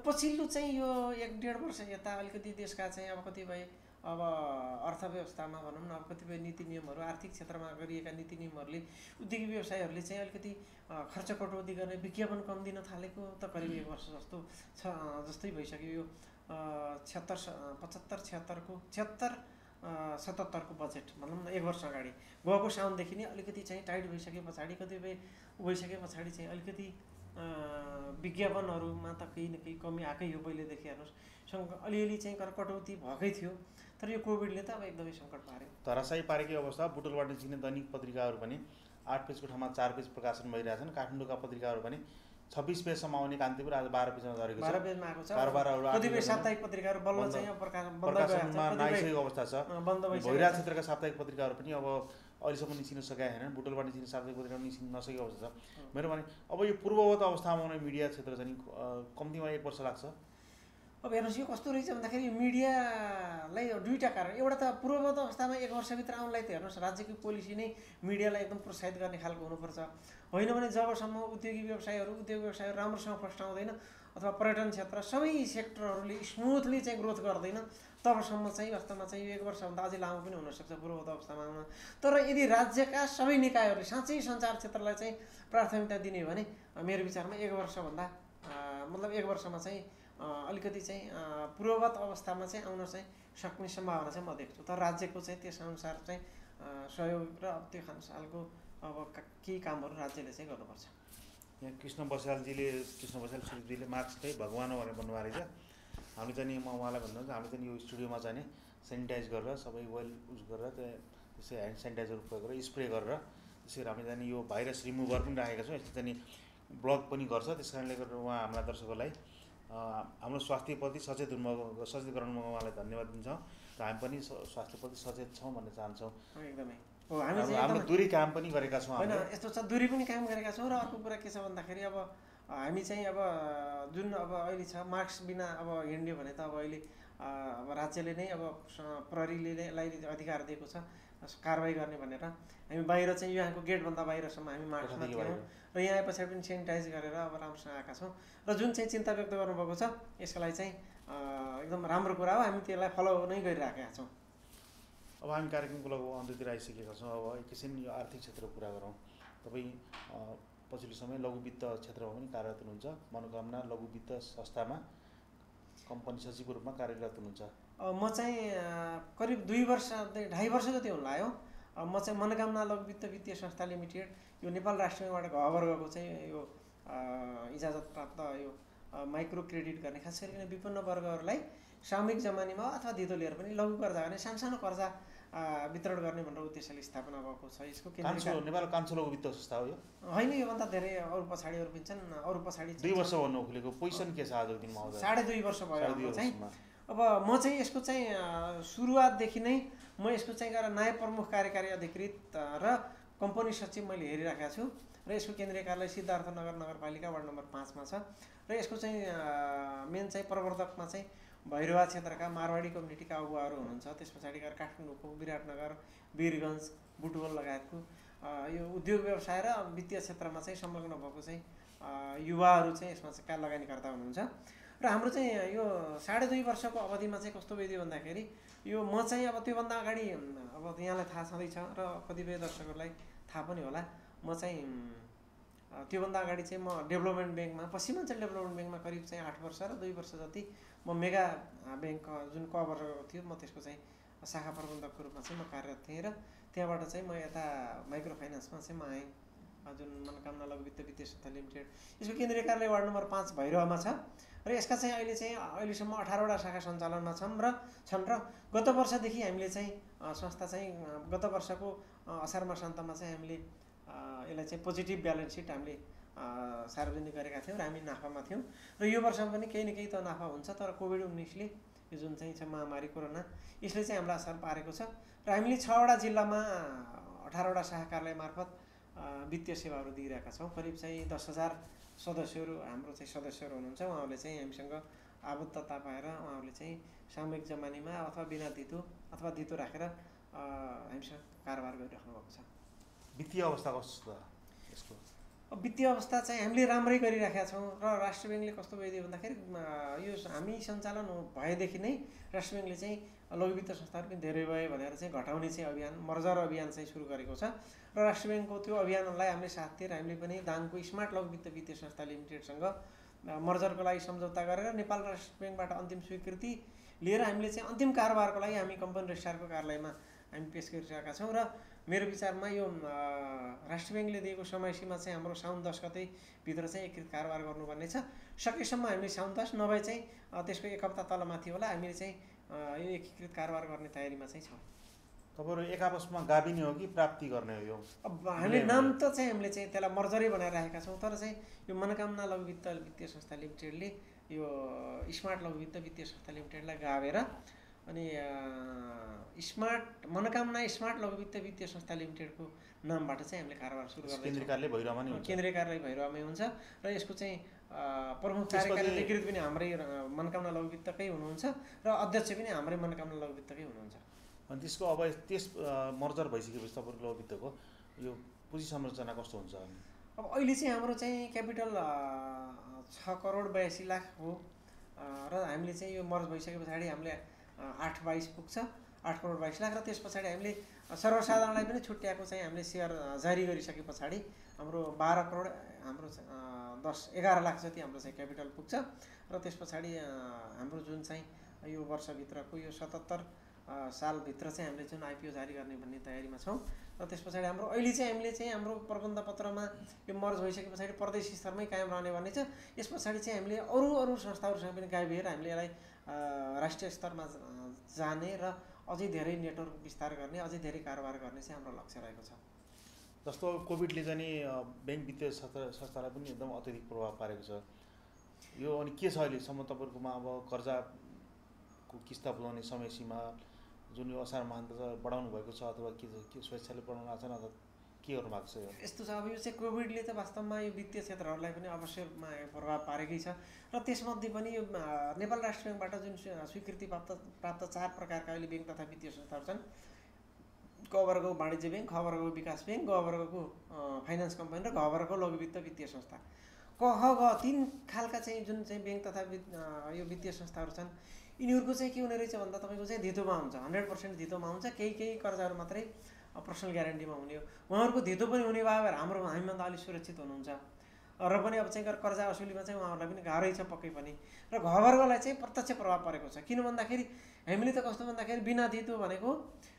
पछिल्लो चाहिँ यो 1-1.5 वर्ष यता अलिकति देशका चाहिँ अब कतिपय अब अर्थव्यवस्थामा भनौँ न, अब कतिपय नीति नियमहरू आर्थिक क्षेत्रमा गरिएका नीति नियमहरूले उद्योगी व्यवसायहरूले चाहिँ अलिकति खर्च कटौती गर्ने, विज्ञापन कम दिन थालेको त करिब 1 वर्ष जस्तो छ जस्तै भइसक्यो। यो 77 को बजेट भनौँ न 1 वर्ष अगाडि गएको साउनदेखि नै अलिकति चाहिँ टाइट भइसके पछाडि, कतिपय भइसके पछाडि चाहिँ अलिकति विज्ञापनहरूमा त केही न केही कमी आएकै हो। पहिलेदेखि हेर्नुहोस् अलिअलि चाहिँ कटौती भएकै थियो, तर यो कोभिडले त अब एकदमै सङ्कट पार्यो, धराशायी पारेकै अवस्था। बुटोलबाट निस्किने दैनिक पत्रिकाहरू पनि 8 पेजको ठाउँमा 4 पेज प्रकाशन भइरहेछन्। काठमाडौँका पत्रिकाहरू पनि 26 पेजसम्म आउने कान्तिपुर आज 12 पेजमा झरेको छ। 12 पेजमा आएको छ। कारबारहरू कतिपय साप्ताहिक पत्रिकाहरू बल्ल चाहिँ प्रकाशनमा नआइसकेको अवस्था छ। भइरहेको क्षेत्रका साप्ताहिक पत्रिकाहरू पनि अब अहिलेसम्म निस्किन सकेका छैनन्। बुटोलबाट निस्किने साप्ताहिक पत्रिका निस्किन नसकेको अवस्था छ। मेरो भने अब यो पूर्ववत अवस्थामा आउने मिडिया क्षेत्र चाहिँ कम्तीमा 1 वर्ष लाग्छ। अब हेर्नुहोस् यो कस्तो रहेछ भन्दाखेरि मिडियालाई दुईवटा कारण। एउटा त पूर्ववत अवस्थामा 1 वर्षभित्र आउनलाई त हेर्नुहोस् राज्यको पोलिसी नै मिडियालाई एकदम प्रोत्साहित गर्ने खालको हुनुपर्छ। होइन भने जबसम्म उद्योग व्यवसायहरू राम्रोसँग फस्टाउँदैन अथवा पर्यटन क्षेत्र सबै सेक्टरहरूले स्मुथली चाहिँ ग्रोथ गर्दैन, तबसम्म चाहिँ वास्तवमा चाहिँ 1 वर्षभन्दा अझै लामो पनि हुनसक्छ पूर्ववत अवस्थामा आउन। तर यदि राज्यका सबै निकायहरूले साँच्चै सञ्चार क्षेत्रलाई चाहिँ प्राथमिकता दिने हो भने मेरो विचारमा 1 वर्षभन्दा मतलब 1 वर्षमा चाहिँ अलिकति चाहिँ पूर्ववत अवस्थामा चाहिँ आउन चाहिँ सक्ने सम्भावना चाहिँ म देख्छु। तर राज्यको चाहिँ त्यसअनुसार चाहिँ सहयोग र अब त्यो खालको अब केही कामहरू राज्यले चाहिँ गर्नुपर्छ। यहाँ कृष्ण बस्याल सुदीपजीले मार्क्स चाहिँ भगवान हो भनेर भन्नुभएको रहेछ। हामी चाहिँ नि म उहाँलाई भन्नुहुन्छ हामी चाहिँ यो स्टुडियोमा चाहिँ नि सेनिटाइज गरेर सबै वेल युज गरेर त्यसै ह्यान्ड सेनिटाइजर प्रयोग गरेर स्प्रे गरेर त्यसरी हामी चाहिँ यो भाइरस रिमुभर पनि राखेका छौँ। यस्तो चाहिँ नि ब्लग पनि गर्छ। त्यस कारणले गर्दा उहाँ हाम्रा दर्शकहरूलाई हाम्रो स्वास्थ्यप्रति सचेतकरणमा उहाँलाई धन्यवाद दिन्छौँ र हामी पनि स्वास्थ्यप्रति सचेत छौँ भन्न चाहन्छौँ। एकदमै हाम्रो दूरी काम पनि गरेका छौँ। होइन यस्तो छ, दूरी पनि काम गरेका छौँ। र अर्को कुरा के छ भन्दाखेरि अब हामी चाहिँ अब जुन अब अहिले छ मास्क बिना अब हिँड्यो भने त अब अहिले अब राज्यले नै अब प्रहरीले अधिकार दिएको छ कारवाही गर्ने भनेर। हामी बाहिर चाहिँ यहाँको गेटभन्दा बाहिरसम्म हामी मास्कमा थियौँ र यहाँ आए पछाडि पनि सेनिटाइज गरेर अब राम्रोसँग आएका छौँ। र जुन चाहिँ चिन्ता व्यक्त गर्नुभएको छ यसलाई चाहिँ एकदम राम्रो कुरा हो, हामी त्यसलाई फलो नै गरिराखेका छौँ। अब हामी कार्यक्रमको लगभग अन्त्यतिर आइसकेका छौँ। अब एकैछिन यो आर्थिक क्षेत्रको कुरा गरौँ। तपाईँ पछिल्लो समय लघु वित्त क्षेत्रमा पनि कार्यरत हुनुहुन्छ। मनोकामना लघु वित्त संस्थामा कम्पनी सचिवको रूपमा कार्यरत हुनुहुन्छ। म चाहिँ करिब 2 वर्ष 2.5 वर्ष जति हुन लाग्यो। म चाहिँ मनोकामना लघु वित्त वित्तीय संस्था लिमिटेड यो नेपाल राष्ट्रबाट घवर्गको चाहिँ यो इजाजत प्राप्त यो माइक्रो क्रेडिट गर्ने खास गरिकन विपन्न वर्गहरूलाई सामूहिक जमानीमा अथवा धितो लिएर पनि लघु कर्जा गर्ने सानो कर्जा वितरण गर्ने भनेर उद्देश्यले स्थापना भएको छ। यसको नेपाल कान्छो लघु वित्त संस्था हो यो होइन, योभन्दा धेरै अरू पछाडिहरू पनि छन्। अरू पछाडि 2 वर्ष भन्नु खुलेको पोजिसन के छ आजको दिनमा? 2.5 वर्ष भयो चाहिँ। अब म चाहिँ यसको चाहिँ सुरुवातदेखि नै म यसको चाहिँ नायब प्रमुख कार्यकारी अधिकृत र कम्पनी सचिव मैले हेरिराखेको छु। र यसको केन्द्रीय कार्यालय सिद्धार्थनगर नगरपालिका वार्ड नम्बर 5 मा छ। र यसको चाहिँ मेन चाहिँ प्रवर्तकमा चाहिँ भैरवा क्षेत्रका मारवाडी कम्युनिटीका अगुवाहरू हुनुहुन्छ। त्यस पछाडि गएर काठमाडौँको विराटनगर, वीरगञ्ज, बुटवल लगायतको यो उद्योग व्यवसाय र वित्तीय क्षेत्रमा चाहिँ संलग्न भएको चाहिँ युवाहरू चाहिँ यसमा चाहिँ लगानीकर्ता हुनुहुन्छ। र हाम्रो चाहिँ यो 2.5 वर्षको अवधिमा चाहिँ कस्तो भइदियो भन्दाखेरि यो म चाहिँ अब त्योभन्दा अगाडि अब यहाँलाई थाहा छँदैछ र कतिपय दर्शकहरूलाई थाहा पनि होला म चाहिँ त्योभन्दा अगाडि चाहिँ म डेभलपमेन्ट ब्याङ्कमा पश्चिमाञ्चल डेभलपमेन्ट ब्याङ्कमा करिब चाहिँ 8 वर्ष र 2 वर्ष जति म मेगा ब्याङ्क जुन कभर थियो म त्यसको चाहिँ शाखा प्रबन्धकको रूपमा चाहिँ म कार्यरत थिएँ र त्यहाँबाट चाहिँ म यता माइक्रो फाइनेन्समा चाहिँ म आएँ जुन मनोकामना लघु वित्त वित्तीय संस्था लिमिटेड। यसको केन्द्रीय कार्यालय वार्ड नम्बर 5 भैरवमा छ र यसका चाहिँ अहिलेसम्म 18वटा शाखा सञ्चालनमा छन् र गत वर्षदेखि हामीले चाहिँ संस्था चाहिँ गत वर्षको असार मासान्तमा चाहिँ हामीले यसलाई चाहिँ पोजिटिभ ब्यालेन्स सिट हामीले सार्वजनिक गरेका थियौँ र हामी नाफामा थियौँ र यो वर्षमा पनि केही न केही त नाफा हुन्छ। तर कोभिड-19ले यो जुन चाहिँ छ महामारी कोरोना यसले चाहिँ हामीलाई असर पारेको छ र हामीले 6वटा जिल्लामा 18वटा शाखा कार्यालय मार्फत वित्तीय सेवाहरू दिइरहेका छौँ। करिब चाहिँ 10,000 सदस्यहरू हाम्रो चाहिँ सदस्यहरू हुनुहुन्छ। उहाँहरूले चाहिँ हामीसँग आबद्धता पाएर उहाँहरूले चाहिँ सामूहिक जमानीमा अथवा बिना धितो अथवा धितो राखेर हामीसँग कारोबार गरिराख्नु भएको छ। वित्तीय अवस्था कस्तो छ यसको? वित्तीय अवस्था चाहिँ हामीले राम्रै गरिराखेका छौँ र राष्ट्र ब्याङ्कले कस्तो भइदियो भन्दाखेरि यो हामी सञ्चालन भएदेखि नै राष्ट्र ब्याङ्कले चाहिँ लघु वित्त संस्थाहरू पनि धेरै भयो भनेर चाहिँ घटाउने चाहिँ अभियान मर्जर अभियान चाहिँ सुरु गरेको छ र राष्ट्र ब्याङ्कको त्यो अभियानलाई हामीले साथ दिएर हामीले पनि दाङको स्मार्ट लघु वित्त वित्तीय संस्था लिमिटेडसँग मर्जरको लागि सम्झौता गरेर नेपाल राष्ट्र ब्याङ्कबाट अन्तिम स्वीकृति लिएर हामीले चाहिँ अन्तिम कारोबारको लागि हामी कम्पनी रजिस्ट्रारको कार्यालयमा हामी पेश गरिरहेका छौँ र मेरो विचारमा यो राष्ट्र ब्याङ्कले दिएको समय सीमा चाहिँ हाम्रो साउन 10 गते भित्र चाहिँ एकीकृत कारोबार गर्नुपर्ने छ। सकेसम्म हामीले साउन 10 नभए चाहिँ त्यसको 1 हप्ता तलमाथि होला हामीले चाहिँ यो एकीकृत कारोबार गर्ने तयारीमा चाहिँ छौँ। तपाईँहरू एक आपसमा गाभिने हो कि प्राप्ति गर्ने हो? यो अब हामीले नाम त चाहिँ हामीले चाहिँ त्यसलाई मर्जरै बनाएर राखेका छौँ तर चाहिँ यो मनोकामना लघु वित्त वित्तीय संस्था लिमिटेडले यो स्मार्ट लघु वित्त वित्तीय संस्था लिमिटेडलाई गाभेर अनि मनोकामना स्मार्ट लघु वित्त वित्तीय संस्था लिमिटेडको नामबाट चाहिँ हामीले कारोबार सुरु गर्दैछौँ। केन्द्रीय कार्यालय भैरवमा नै हुन्छ। केन्द्रीय कार्यालय भैरवमै हुन्छ र यसको चाहिँ प्रमुख कार्यकारी अधिकृत पनि हाम्रै मनोकामना लघु वित्तकै हुनुहुन्छ र अध्यक्ष पनि हाम्रै मनोकामना लघु वित्तकै हुनुहुन्छ। अनि त्यसको अब त्यस मर्जर भइसकेपछि तपाईँको लघु वित्तको यो पुँजी संरचना कस्तो हुन्छ? अब अहिले चाहिँ हाम्रो चाहिँ क्यापिटल 6 करोड 82 लाख हो र हामीले चाहिँ यो मर्ज भइसके पछाडि हामीले 8/22 पुग्छ 8 करोड 22 लाख र त्यस पछाडि हामीले सर्वसाधारणलाई पनि छुट्याएको चाहिँ हामीले सेयर जारी गरिसके पछाडि हाम्रो 12 करोड हाम्रो 11 लाख जति हाम्रो चाहिँ क्यापिटल पुग्छ र त्यस पछाडि हाम्रो जुन चाहिँ यो वर्षभित्रको यो 77 सालभित्र चाहिँ हामीले जुन आइपिओ जारी गर्ने भन्ने तयारीमा छौँ र त्यस पछाडि हाम्रो अहिले चाहिँ हामीले चाहिँ हाम्रो प्रबन्ध पत्रमा यो मर्ज भइसके पछाडि प्रदेश स्तरमै कायम रहने भन्ने छ। यस पछाडि चाहिँ हामीले अरू संस्थाहरूसँग पनि गाभिएर हामीले यसलाई राष्ट्रिय स्तरमा जाने र अझै धेरै नेटवर्क विस्तार गर्ने अझै धेरै कारोबार गर्ने चाहिँ हाम्रो लक्ष्य रहेको छ। जस्तो कोभिडले चाहिँ ब्याङ्क वित्तीय संस्थालाई पनि एकदम अत्यधिक प्रभाव पारेको छ। यो अनि के छ अहिलेसम्म तपाईँहरूकोमा अब कर्जाको किस्ता बुझाउने समय सीमा जुन यो असार माहान्त बढाउनु भएको छ अथवा के स्वेच्छाले बढाउनु भएको छ न के गर्नु भएको छ? यस्तो छ अब यो चाहिँ कोभिडले त वास्तवमा यो वित्तीय क्षेत्रहरूलाई पनि अवश्य प्रभाव पारेकै छ र त्यसमध्ये पनि यो नेपाल राष्ट्र ब्याङ्कबाट जुन स्वीकृति प्राप्त 4 प्रकारका अहिले ब्याङ्क तथा वित्तीय संस्थाहरू छन्। क वर्गको वाणिज्य ब्याङ्क, ख वर्गको विकास ब्याङ्क, ग वर्गको फाइनेन्स कम्पनी र घ वर्गको लघु वित्त वित्तीय संस्था। क ख ग 3 खालका चाहिँ जुन चाहिँ ब्याङ्क तथा यो वित्तीय संस्थाहरू छन् यिनीहरूको चाहिँ के हुने रहेछ भन्दा तपाईँको चाहिँ धितोमा हुन्छ 100% धितोमा हुन्छ। केही कर्जाहरू मात्रै पर्सनल ग्यारेन्टीमा हुने हो। उहाँहरूको धितो पनि हुने भए हामीभन्दा अलिक सुरक्षित हुनुहुन्छ र पनि अब चाहिँ कर्जा असुलीमा चाहिँ उहाँहरूलाई पनि गाह्रै छ पक्कै पनि। र घ वर्गलाई चाहिँ प्रत्यक्ष प्रभाव परेको छ। किन भन्दाखेरि हामीले त कस्तो भन्दाखेरि बिना धितो भनेको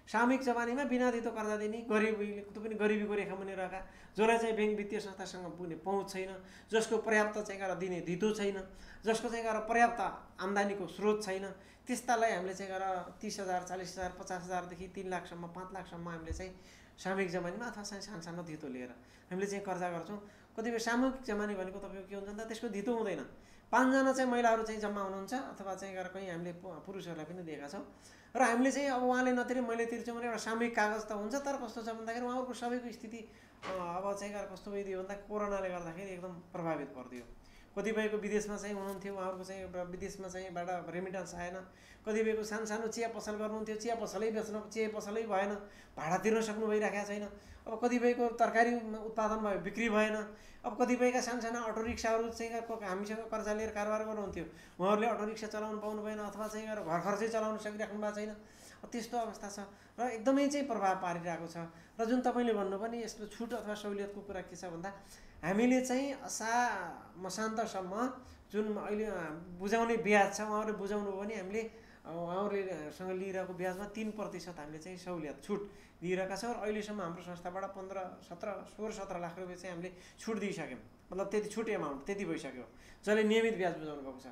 सामूहिक जमानीमा बिना धितो कर्जा दिने त्यो पनि गरिबीको रेखा मुनि रहेका जसलाई चाहिँ ब्याङ्क वित्तीय संस्थासँग पुग्ने पहुँच छैन, जसको पर्याप्त चाहिँ गरेर दिने धितो छैन, जसको चाहिँ गरेर पर्याप्त आम्दानीको स्रोत छैन, त्यस्तालाई हामीले चाहिँ गरेर 30,000 40,000 50,000देखि 3 लाखसम्म 5 लाखसम्म हामीले चाहिँ सामूहिक जमानीमा अथवा चाहिँ सानो धितो लिएर हामीले चाहिँ कर्जा गर्छौँ। कतिपय सामूहिक जमानी भनेको तपाईँको के हुन्छ भन्दा त्यसको धितो हुँदैन। 5 जना चाहिँ महिलाहरू चाहिँ जम्मा हुनुहुन्छ अथवा चाहिँ गरेर कहीँ हामीले पुरुषहरूलाई पनि दिएका छौँ र हामीले चाहिँ अब उहाँले नतिरे मैले तिर्छु भने एउटा सामूहिक कागज त हुन्छ। तर कस्तो छ भन्दाखेरि उहाँहरूको सबैको स्थिति अब चाहिँ गरेर कस्तो भइदियो भन्दा कोरोनाले गर्दाखेरि एकदम प्रभावित परिदियो। कतिपयको विदेशमा चाहिँ हुनुहुन्थ्यो, उहाँहरूको चाहिँ विदेशमा चाहिँ बाट रेमिटेन्स आएन। कतिपयको सानो चिया पसल गर्नुहुन्थ्यो, चिया पसलै बेच्न चिया पसलै भएन, भाडा तिर्न सक्नु भइरहेको छैन। अब कतिपयको तरकारी उत्पादन भयो बिक्री भएन। अब कतिपयका साना अटो रिक्साहरू चाहिँ हामीसँग कर्जा लिएर कारोबार गर्नुहुन्थ्यो, उहाँहरूले अटो रिक्सा चलाउनु पाउनु भएन अथवा चाहिँ घर खर्चै चलाउन सकिराख्नु भएको छैन। त्यस्तो अवस्था छ र एकदमै चाहिँ प्रभाव पारिरहेको छ। र जुन तपाईँले भन्नु पनि यस्तो छुट अथवा सहुलियतको कुरा के छ भन्दा हामीले चाहिँ मसान्तसम्म जुन अहिले बुझाउने ब्याज छ उहाँहरूले बुझाउनु हो भने हामीले उहाँहरूसँग लिइरहेको ब्याजमा 3% हामीले चाहिँ सहुलियत छुट दिइरहेका छौँ। र अहिलेसम्म हाम्रो संस्थाबाट 16-17 लाख रुपियाँ चाहिँ हामीले छुट दिइसक्यौँ। मतलब त्यति छुट एमाउन्ट त्यति भइसक्यो जसले नियमित ब्याज बुझाउनु भएको छ।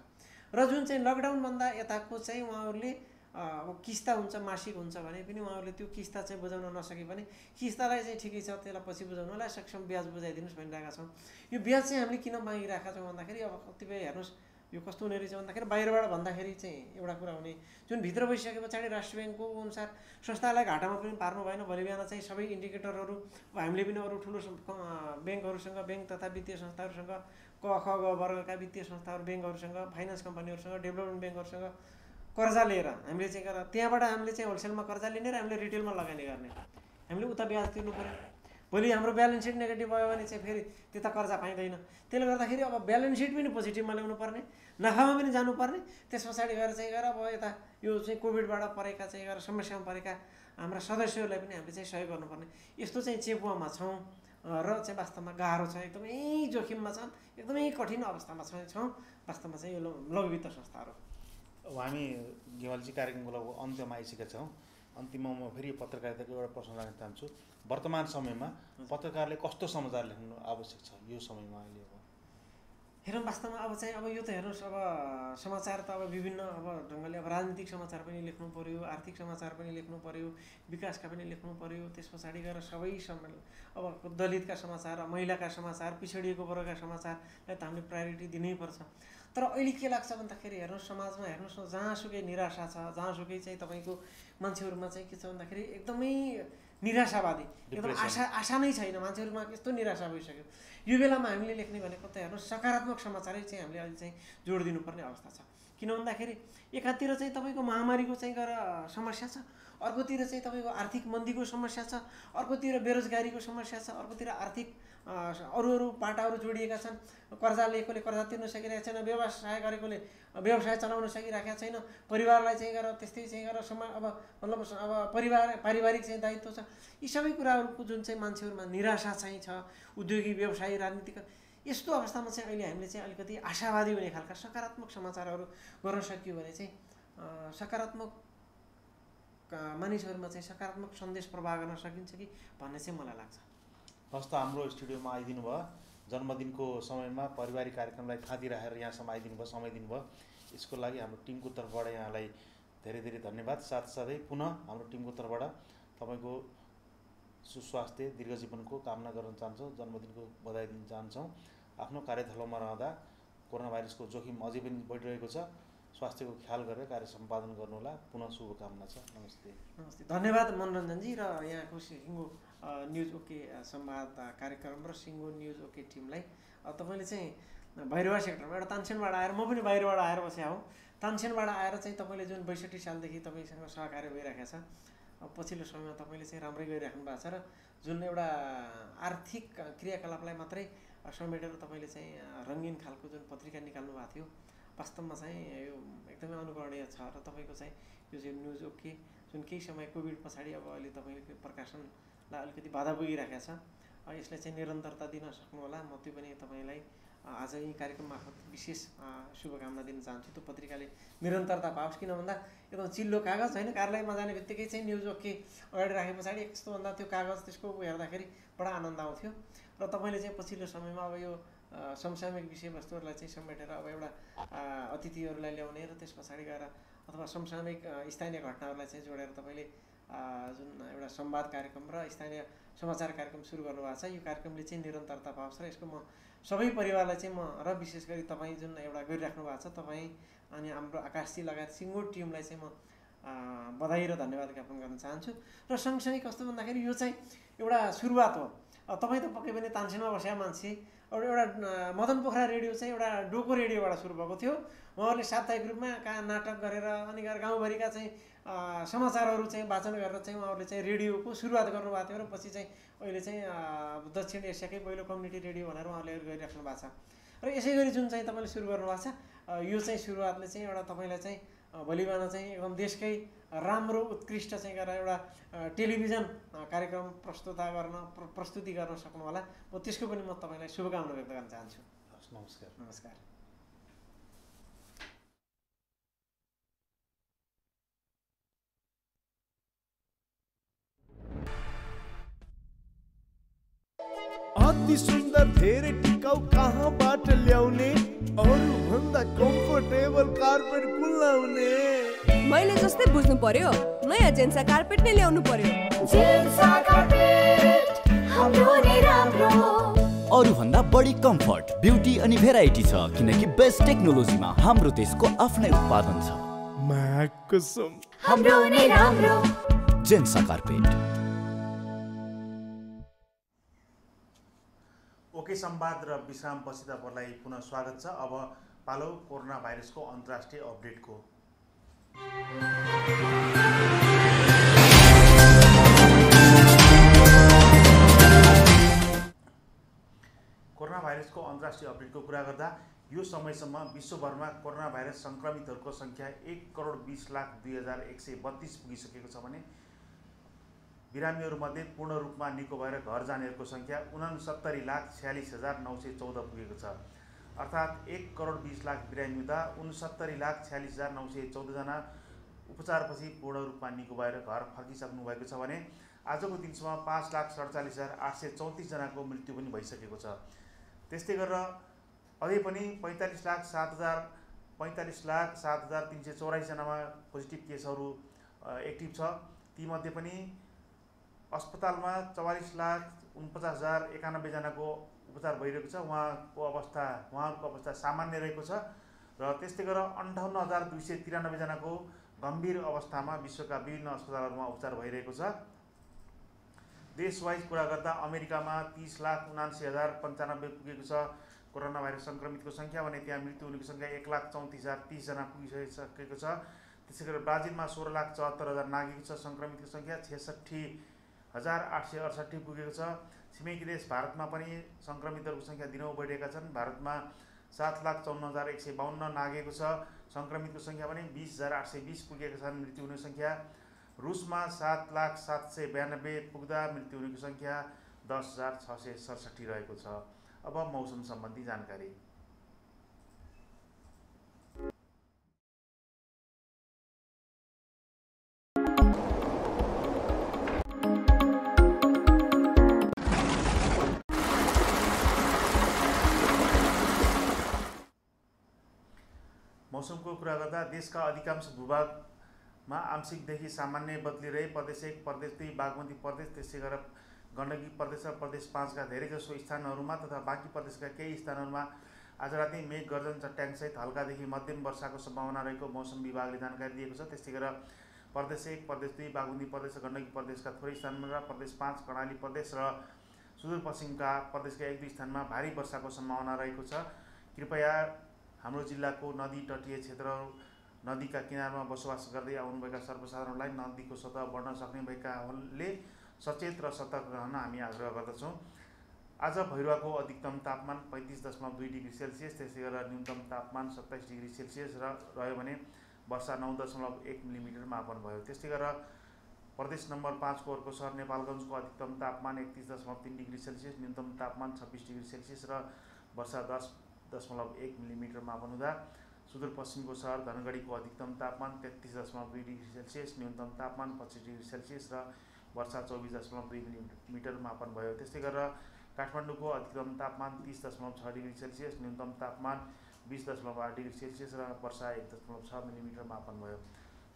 र जुन चाहिँ लकडाउनभन्दा यताको चाहिँ उहाँहरूले अब किस्ता हुन्छ मासिक हुन्छ भने पनि उहाँहरूले त्यो किस्ता चाहिँ बुझाउन नसके पनि किस्तालाई चाहिँ ठिकै छ त्यसलाई पछि बुझाउनलाई सक्षम ब्याज बुझाइदिनुहोस् भनिरहेका छौँ। यो ब्याज चाहिँ हामीले किन मागिरहेका छौँ भन्दाखेरि अब कतिपय हेर्नुहोस् यो कस्तो हुने रहेछ भन्दाखेरि बाहिरबाट भन्दाखेरि चाहिँ एउटा कुरा हुने, जुन भित्र बसिसके पछाडि राष्ट्र ब्याङ्कको अनुसार संस्थालाई घाटामा पनि पार्नु भएन। भोलि बिहान चाहिँ सबै इन्डिकेटरहरू हामीले पनि अरू ठुलो ब्याङ्कहरूसँग ब्याङ्क तथा वित्तीय संस्थाहरूसँग क ख ग वर्गका वित्तीय संस्थाहरू ब्याङ्कहरूसँग फाइनेन्स कम्पनीहरूसँग डेभलपमेन्ट ब्याङ्कहरूसँग कर्जा लिएर हामीले चाहिँ त्यहाँबाट हामीले चाहिँ होलसेलमा कर्जा लिने र हामीले रिटेलमा लगानी गर्ने, हामीले उता ब्याज तिर्नु पऱ्यो। भोलि हाम्रो ब्यालेन्स सिट नेगेटिभ भयो भने चाहिँ फेरि त्यता कर्जा पाइँदैन। त्यसले गर्दाखेरि अब ब्यालेन्स सिट पनि पोजिटिभमा ल्याउनु पर्ने, नाफामा पनि जानुपर्ने। त्यस पछाडि गएर चाहिँ अब यता यो चाहिँ कोभिडबाट परेका चाहिँ समस्यामा परेका हाम्रा सदस्यहरूलाई पनि हामीले चाहिँ सहयोग गर्नुपर्ने। यस्तो चाहिँ चेपुवामा छौँ र चाहिँ वास्तवमा गाह्रो छ, एकदमै जोखिममा छन्, एकदमै कठिन अवस्थामा छौँ वास्तवमा चाहिँ यो लघु वित्त संस्थाहरू। अब हामी गेवालजी कार्यक्रमको लगभग अन्त्यमा आइसकेका छौँ। अन्तिममा म फेरि पत्रकारिताको एउटा प्रश्न राख्न चाहन्छु। वर्तमान समयमा पत्रकारले कस्तो समाचार लेख्नु आवश्यक छ यो समयमा अहिले? अब हेरौँ वास्तवमा अब चाहिँ अब यो त हेर्नुहोस् अब समाचार त अब विभिन्न अब ढङ्गले अब राजनीतिक समाचार पनि लेख्नु पऱ्यो, आर्थिक समाचार पनि लेख्नु पऱ्यो, विकासका पनि लेख्नु पऱ्यो, त्यस पछाडि गएर सबै अब दलितका समाचार, महिलाका समाचार, पिछडिएको वर्गका समाचारलाई त हामीले प्रायोरिटी दिनैपर्छ। तर अहिले के लाग्छ भन्दाखेरि हेर्नुहोस् समाजमा हेर्नुहोस् न जहाँसुकै निराशा छ, जहाँसुकै चाहिँ तपाईँको मान्छेहरूमा चाहिँ के छ भन्दाखेरि एकदमै निराशावादी, एकदम आशा नै छैन मान्छेहरूमा, यस्तो निराशा भइसक्यो। यो बेलामा हामीले लेख्ने भनेको त हेर्नुहोस् सकारात्मक समाचारै चाहिँ हामीले अहिले चाहिँ जोड दिनुपर्ने अवस्था छ। किन भन्दाखेरि एकातिर चाहिँ तपाईँको महामारीको चाहिँ समस्या छ, अर्कोतिर चाहिँ तपाईँको आर्थिक मन्दीको समस्या छ, अर्कोतिर बेरोजगारीको समस्या छ, अर्कोतिर आर्थिक अरू पाटाहरू जोडिएका छन्। कर्जा लिएकोले कर्जा तिर्न सकिरहेको छैन, व्यवसाय गरेकोले व्यवसाय चलाउन सकिरहेको छैन, परिवारलाई चाहिँ त्यस्तै चाहिँ अब मतलब अब पारिवारिक चाहिँ दायित्व छ। यी सबै कुराहरूको जुन चाहिँ मान्छेहरूमा निराशा चाहिँ छ, उद्योगी व्यवसायी राजनीतिक यस्तो अवस्थामा चाहिँ अहिले हामीले चाहिँ अलिकति आशावादी हुने खालका सकारात्मक समाचारहरू गर्न सकियो भने चाहिँ सकारात्मक मानिसहरूमा चाहिँ सकारात्मक सन्देश प्रवाह गर्न सकिन्छ कि भन्ने चाहिँ मलाई लाग्छ। हस् त हाम्रो स्टुडियोमा आइदिनु भयो, जन्मदिनको समयमा पारिवारिक कार्यक्रमलाई थाती राखेर यहाँसम्म आइदिनु भयो, समय दिनुभयो, यसको लागि हाम्रो टिमको तर्फबाट यहाँलाई धेरै धेरै धन्यवाद। साथसाथै पुनः हाम्रो टिमको तर्फबाट तपाईँको सुस्वास्थ्य दीर्घजीवनको कामना गर्न चाहन्छौँ, जन्मदिनको बधाई दिन चाहन्छौँ। आफ्नो कार्यस्थलमा रहँदा कोरोना भाइरसको जोखिम अझै पनि बढिरहेको छ, स्वास्थ्यको ख्याल गरेर कार्य सम्पादन गर्नुहोला। पुनः शुभकामना छ। नमस्ते। नमस्ते, धन्यवाद मनोरञ्जनजी र यहाँको सिङ्गो न्युज ओके संवाद कार्यक्रम र सिङ्गो न्युज ओके टिमलाई। तपाईँले चाहिँ भैरवा सेक्टरमा एउटा तानसेनबाट आएर, म पनि बाहिरबाट आएर बसेँ हो, तानसेनबाट आएर चाहिँ तपाईँले जुन 62 सालदेखि तपाईँसँग सहकार्य भइरहेको छ, पछिल्लो समयमा तपाईँले चाहिँ राम्रै गरिराख्नु भएको छ र जुन एउटा आर्थिक क्रियाकलापलाई मात्रै समेटेर तपाईँले चाहिँ रङ्गीन खालको जुन पत्रिका निकाल्नु भएको थियो, वास्तवमा चाहिँ यो एकदमै अनुकरणीय छ। र तपाईँको चाहिँ यो चाहिँ न्युज ओके जुन केही समय कोभिड पछाडि अब अहिले तपाईँको प्रकाशनलाई अलिकति बाधा पुगिरहेको छ, यसलाई चाहिँ निरन्तरता दिन सक्नुहोला। म त्यो पनि तपाईँलाई आज यी कार्यक्रम मार्फत विशेष शुभकामना दिन चाहन्छु। त्यो पत्रिकाले निरन्तरता पाओस्, किन भन्दा एकदम चिल्लो कागज होइन, कार्यालयमा जाने बित्तिकै चाहिँ न्युज ओके अगाडि राखे पछाडि यस्तो भन्दा त्यो कागज त्यसको हेर्दाखेरि बडा आनन्द आउँथ्यो। र तपाईँले चाहिँ पछिल्लो समयमा अब यो समसामयिक विषयवस्तुहरूलाई चाहिँ समेटेर अब एउटा अतिथिहरूलाई ल्याउने र त्यस पछाडि गएर अथवा समसामयिक स्थानीय घटनाहरूलाई चाहिँ जोडेर तपाईँले जुन एउटा संवाद कार्यक्रम र स्थानीय समाचार कार्यक्रम सुरु गर्नुभएको छ, यो कार्यक्रमले चाहिँ निरन्तरता पाओस् र यसको म सबै परिवारलाई चाहिँ म र विशेष गरी तपाईँ जुन एउटा गरिराख्नु भएको छ, तपाईँ अनि हाम्रो आकाशजी लगायत सिङ्गो टिमलाई चाहिँ म बधाई र धन्यवाद ज्ञापन गर्न चाहन्छु। र सँगसँगै कस्तो भन्दाखेरि यो चाहिँ एउटा सुरुवात हो। तपाईँ त पक्कै पनि तानसेनमा बसेका मान्छे, अब एउटा मदन पोखरा रेडियो चाहिँ एउटा डोको रेडियोबाट सुरु भएको थियो। उहाँहरूले साप्ताहिक रूपमा नाटक गरेर अनि गाउँभरिका चाहिँ समाचारहरू चाहिँ वाचन गरेर चाहिँ उहाँहरूले चाहिँ रेडियोको सुरुवात गर्नुभएको थियो र पछि चाहिँ अहिले चाहिँ दक्षिण एसियाकै पहिलो कम्युनिटी रेडियो भनेर उहाँहरूले गरिराख्नु भएको छ। र यसै गरी जुन चाहिँ तपाईँले सुरु गर्नुभएको छ यो चाहिँ सुरुवातले चाहिँ एउटा तपाईँलाई चाहिँ भोलि बिहान चाहिँ एकदम देशकै राम्रो उत्कृष्ट चाहिँ गरेर एउटा टेलिभिजन कार्यक्रम प्रस्तुति गर्न सक्नु होला। म त्यसको पनि म तपाईँलाई शुभकामना व्यक्त गर्न चाहन्छु। नमस्कार। नमस्कार। अति सुन्दर धेरै टिकाउ कहाँबाट ल्याउने अरू भन्दा कम्फर्टेबल कार्पेट कुल्लाउने मैले जस्तै बुझ्नु पर्यो नयाँ जेन्सा कार्पेट नै ल्याउनु पर्यो। जेन्सा कार्पेट हाम्रो नै राम्रो। अरू भन्दा बढी कम्फर्ट, ब्युटी अनि भेराइटी छ किनकि बेस्ट टेक्नोलोजीमा हाम्रो देशको आफ्नै उत्पादन छ। कसम हाम्रो नै राम्रो। जेन्सा कार्पेट। ओके संवाद र विश्रामपछि तपाईँलाई पुनः स्वागत छ। अब पालो कोरोना भाइरसको अन्तर्राष्ट्रिय अपडेटको। कोरोना भाइरसको अन्तर्राष्ट्रिय अपडेटको कुरा गर्दा यो समयसम्म विश्वभरमा कोरोना भाइरस सङ्क्रमितहरूको सङ्ख्या 1,20,02,132 पुगिसकेको छ भने बिरामीहरूमध्ये पूर्ण रूपमा निको भएर घर जानेहरूको सङ्ख्या 69,46,914 पुगेको छ। अर्थात् 1,20,00,000 बिरामी हुँदा 69,46,914 जना उपचारपछि पूर्ण रूपमा निको भएर घर फर्किसक्नु भएको छ भने आजको दिनसम्म 5,47,834 जनाको मृत्यु पनि भइसकेको छ। त्यस्तै गरेर अझै पनि 45,07,384 जनामा पोजिटिभ केसहरू एक्टिभ छ। तीमध्ये पनि अस्पतालमा 44,49,091 जनाको उपचार भइरहेको छ। उहाँहरूको अवस्था सामान्य रहेको छ र त्यस्तै गरेर 58,293 जनाको गम्भीर अवस्थामा विश्वका विभिन्न अस्पतालहरूमा उपचार भइरहेको छ। देशवाइज कुरा गर्दा अमेरिकामा 30,79,095 पुगेको छ कोरोना भाइरस सङ्क्रमितको सङ्ख्या भने त्यहाँ मृत्यु हुनेको सङ्ख्या 1,34,030 जना पुगिसकेको छ। त्यसै गरी ब्राजिलमा 16,74,000 नागेको छ। सङ्क्रमितको सङ्ख्या 66,868 पुगेको छ। छिमेकी देश भारतमा पनि सङ्क्रमितहरूको सङ्ख्या दिनौँ बढेका छन्। भारतमा 7,54,152 नागेको छ। सङ्क्रमितको सङ्ख्या पनि 20,820 पुगेका छन्। मृत्यु हुने सङ्ख्या रुसमा 7,07,92 पुग्दा मृत्यु हुनेको सङ्ख्या 10,667 रहेको छ। अब मौसम सम्बन्धी जानकारी। मौसमको कुरा गर्दा देशका अधिकांश भूभागमा आंशिकदेखि सामान्य बदली रहे प्रदेश 1, प्रदेश 2, बागमती प्रदेश, त्यसै गरेर गण्डकी प्रदेश र प्रदेश 5 का धेरैजसो स्थानहरूमा तथा बाँकी प्रदेशका केही स्थानहरूमा आज राति मेघ गर्जन चट्याङसहित हल्कादेखि मध्यम वर्षाको सम्भावना रहेको मौसम विभागले जानकारी दिएको छ। त्यस्तै गरेर प्रदेश 1, प्रदेश 2, बागमती प्रदेश र गण्डकी प्रदेशका थोरै स्थानमा र प्रदेश 5, कर्णाली प्रदेश र सुदूरपश्चिमका प्रदेशका 1-2 स्थानमा भारी वर्षाको सम्भावना रहेको छ। कृपया हाम्रो जिल्लाको नदी तटीय क्षेत्रहरू नदीका किनारमा बसोबास गर्दै आउनुभएका सर्वसाधारणलाई नदीको सतह बढ्न सक्ने भएकाले सचेत र सतर्क रहन हामी आग्रह गर्दछौँ। आज भैरवाको अधिकतम तापमान 35.2 डिग्री सेल्सियस, त्यसै गरेर न्यूनतम तापमान 27 डिग्री सेल्सियस रह्यो भने वर्षा 9.1 मिलिमिटर मापन भयो। त्यस्तै गरेर प्रदेश नम्बर 5 को अर्को सहर नेपालगञ्जको अधिकतम तापमान 31.3 डिग्री सेल्सियस, न्यूनतम तापमान 26 डिग्री सेल्सियस र वर्षा 10.1 मिलिमिटर मापन हुँदा सुदूरपश्चिमको सहर धनगढीको अधिकतम तापमान 33.2 डिग्री सेल्सियस, न्यूनतम तापमान 25 डिग्री सेल्सियस र वर्षा 24.2 मिलिमिटर मापन भयो। त्यस्तै गरेर काठमाडौँको अधिकतम तापमान 30.6 डिग्री सेल्सियस, न्यूनतम तापमान 20.8 डिग्री सेल्सियस र वर्षा 1.6 मिलिमिटर मापन भयो।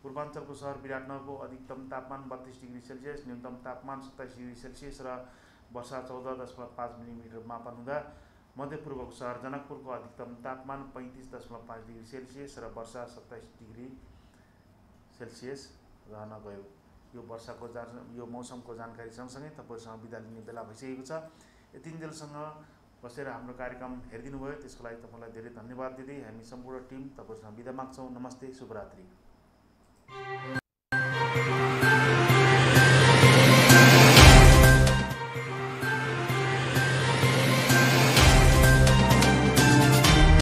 पूर्वाञ्चलको सहर विराटनगरको अधिकतम तापमान 32 डिग्री सेल्सियस, न्यूनतम तापमान 27 डिग्री सेल्सियस र वर्षा 14.5 मिलिमिटर मापन हुँदा मध्यपूर्वको सहर जनकपुरको अधिकतम तापमान 35.5 डिग्री सेल्सियस र वर्षा 27 डिग्री सेल्सियस रहन गयो। यो मौसमको जानकारी सँगसँगै तपाईँहरूसँग बिदा लिने बेला भइसकेको छ। यतिन्जेलसँग बसेर हाम्रो कार्यक्रम हेरिदिनु भयो त्यसको लागि तपाईँलाई धेरै धन्यवाद दिँदै हामी सम्पूर्ण टिम तपाईँहरूसँग बिदा माग्छौँ। नमस्ते, शुभरात्रि।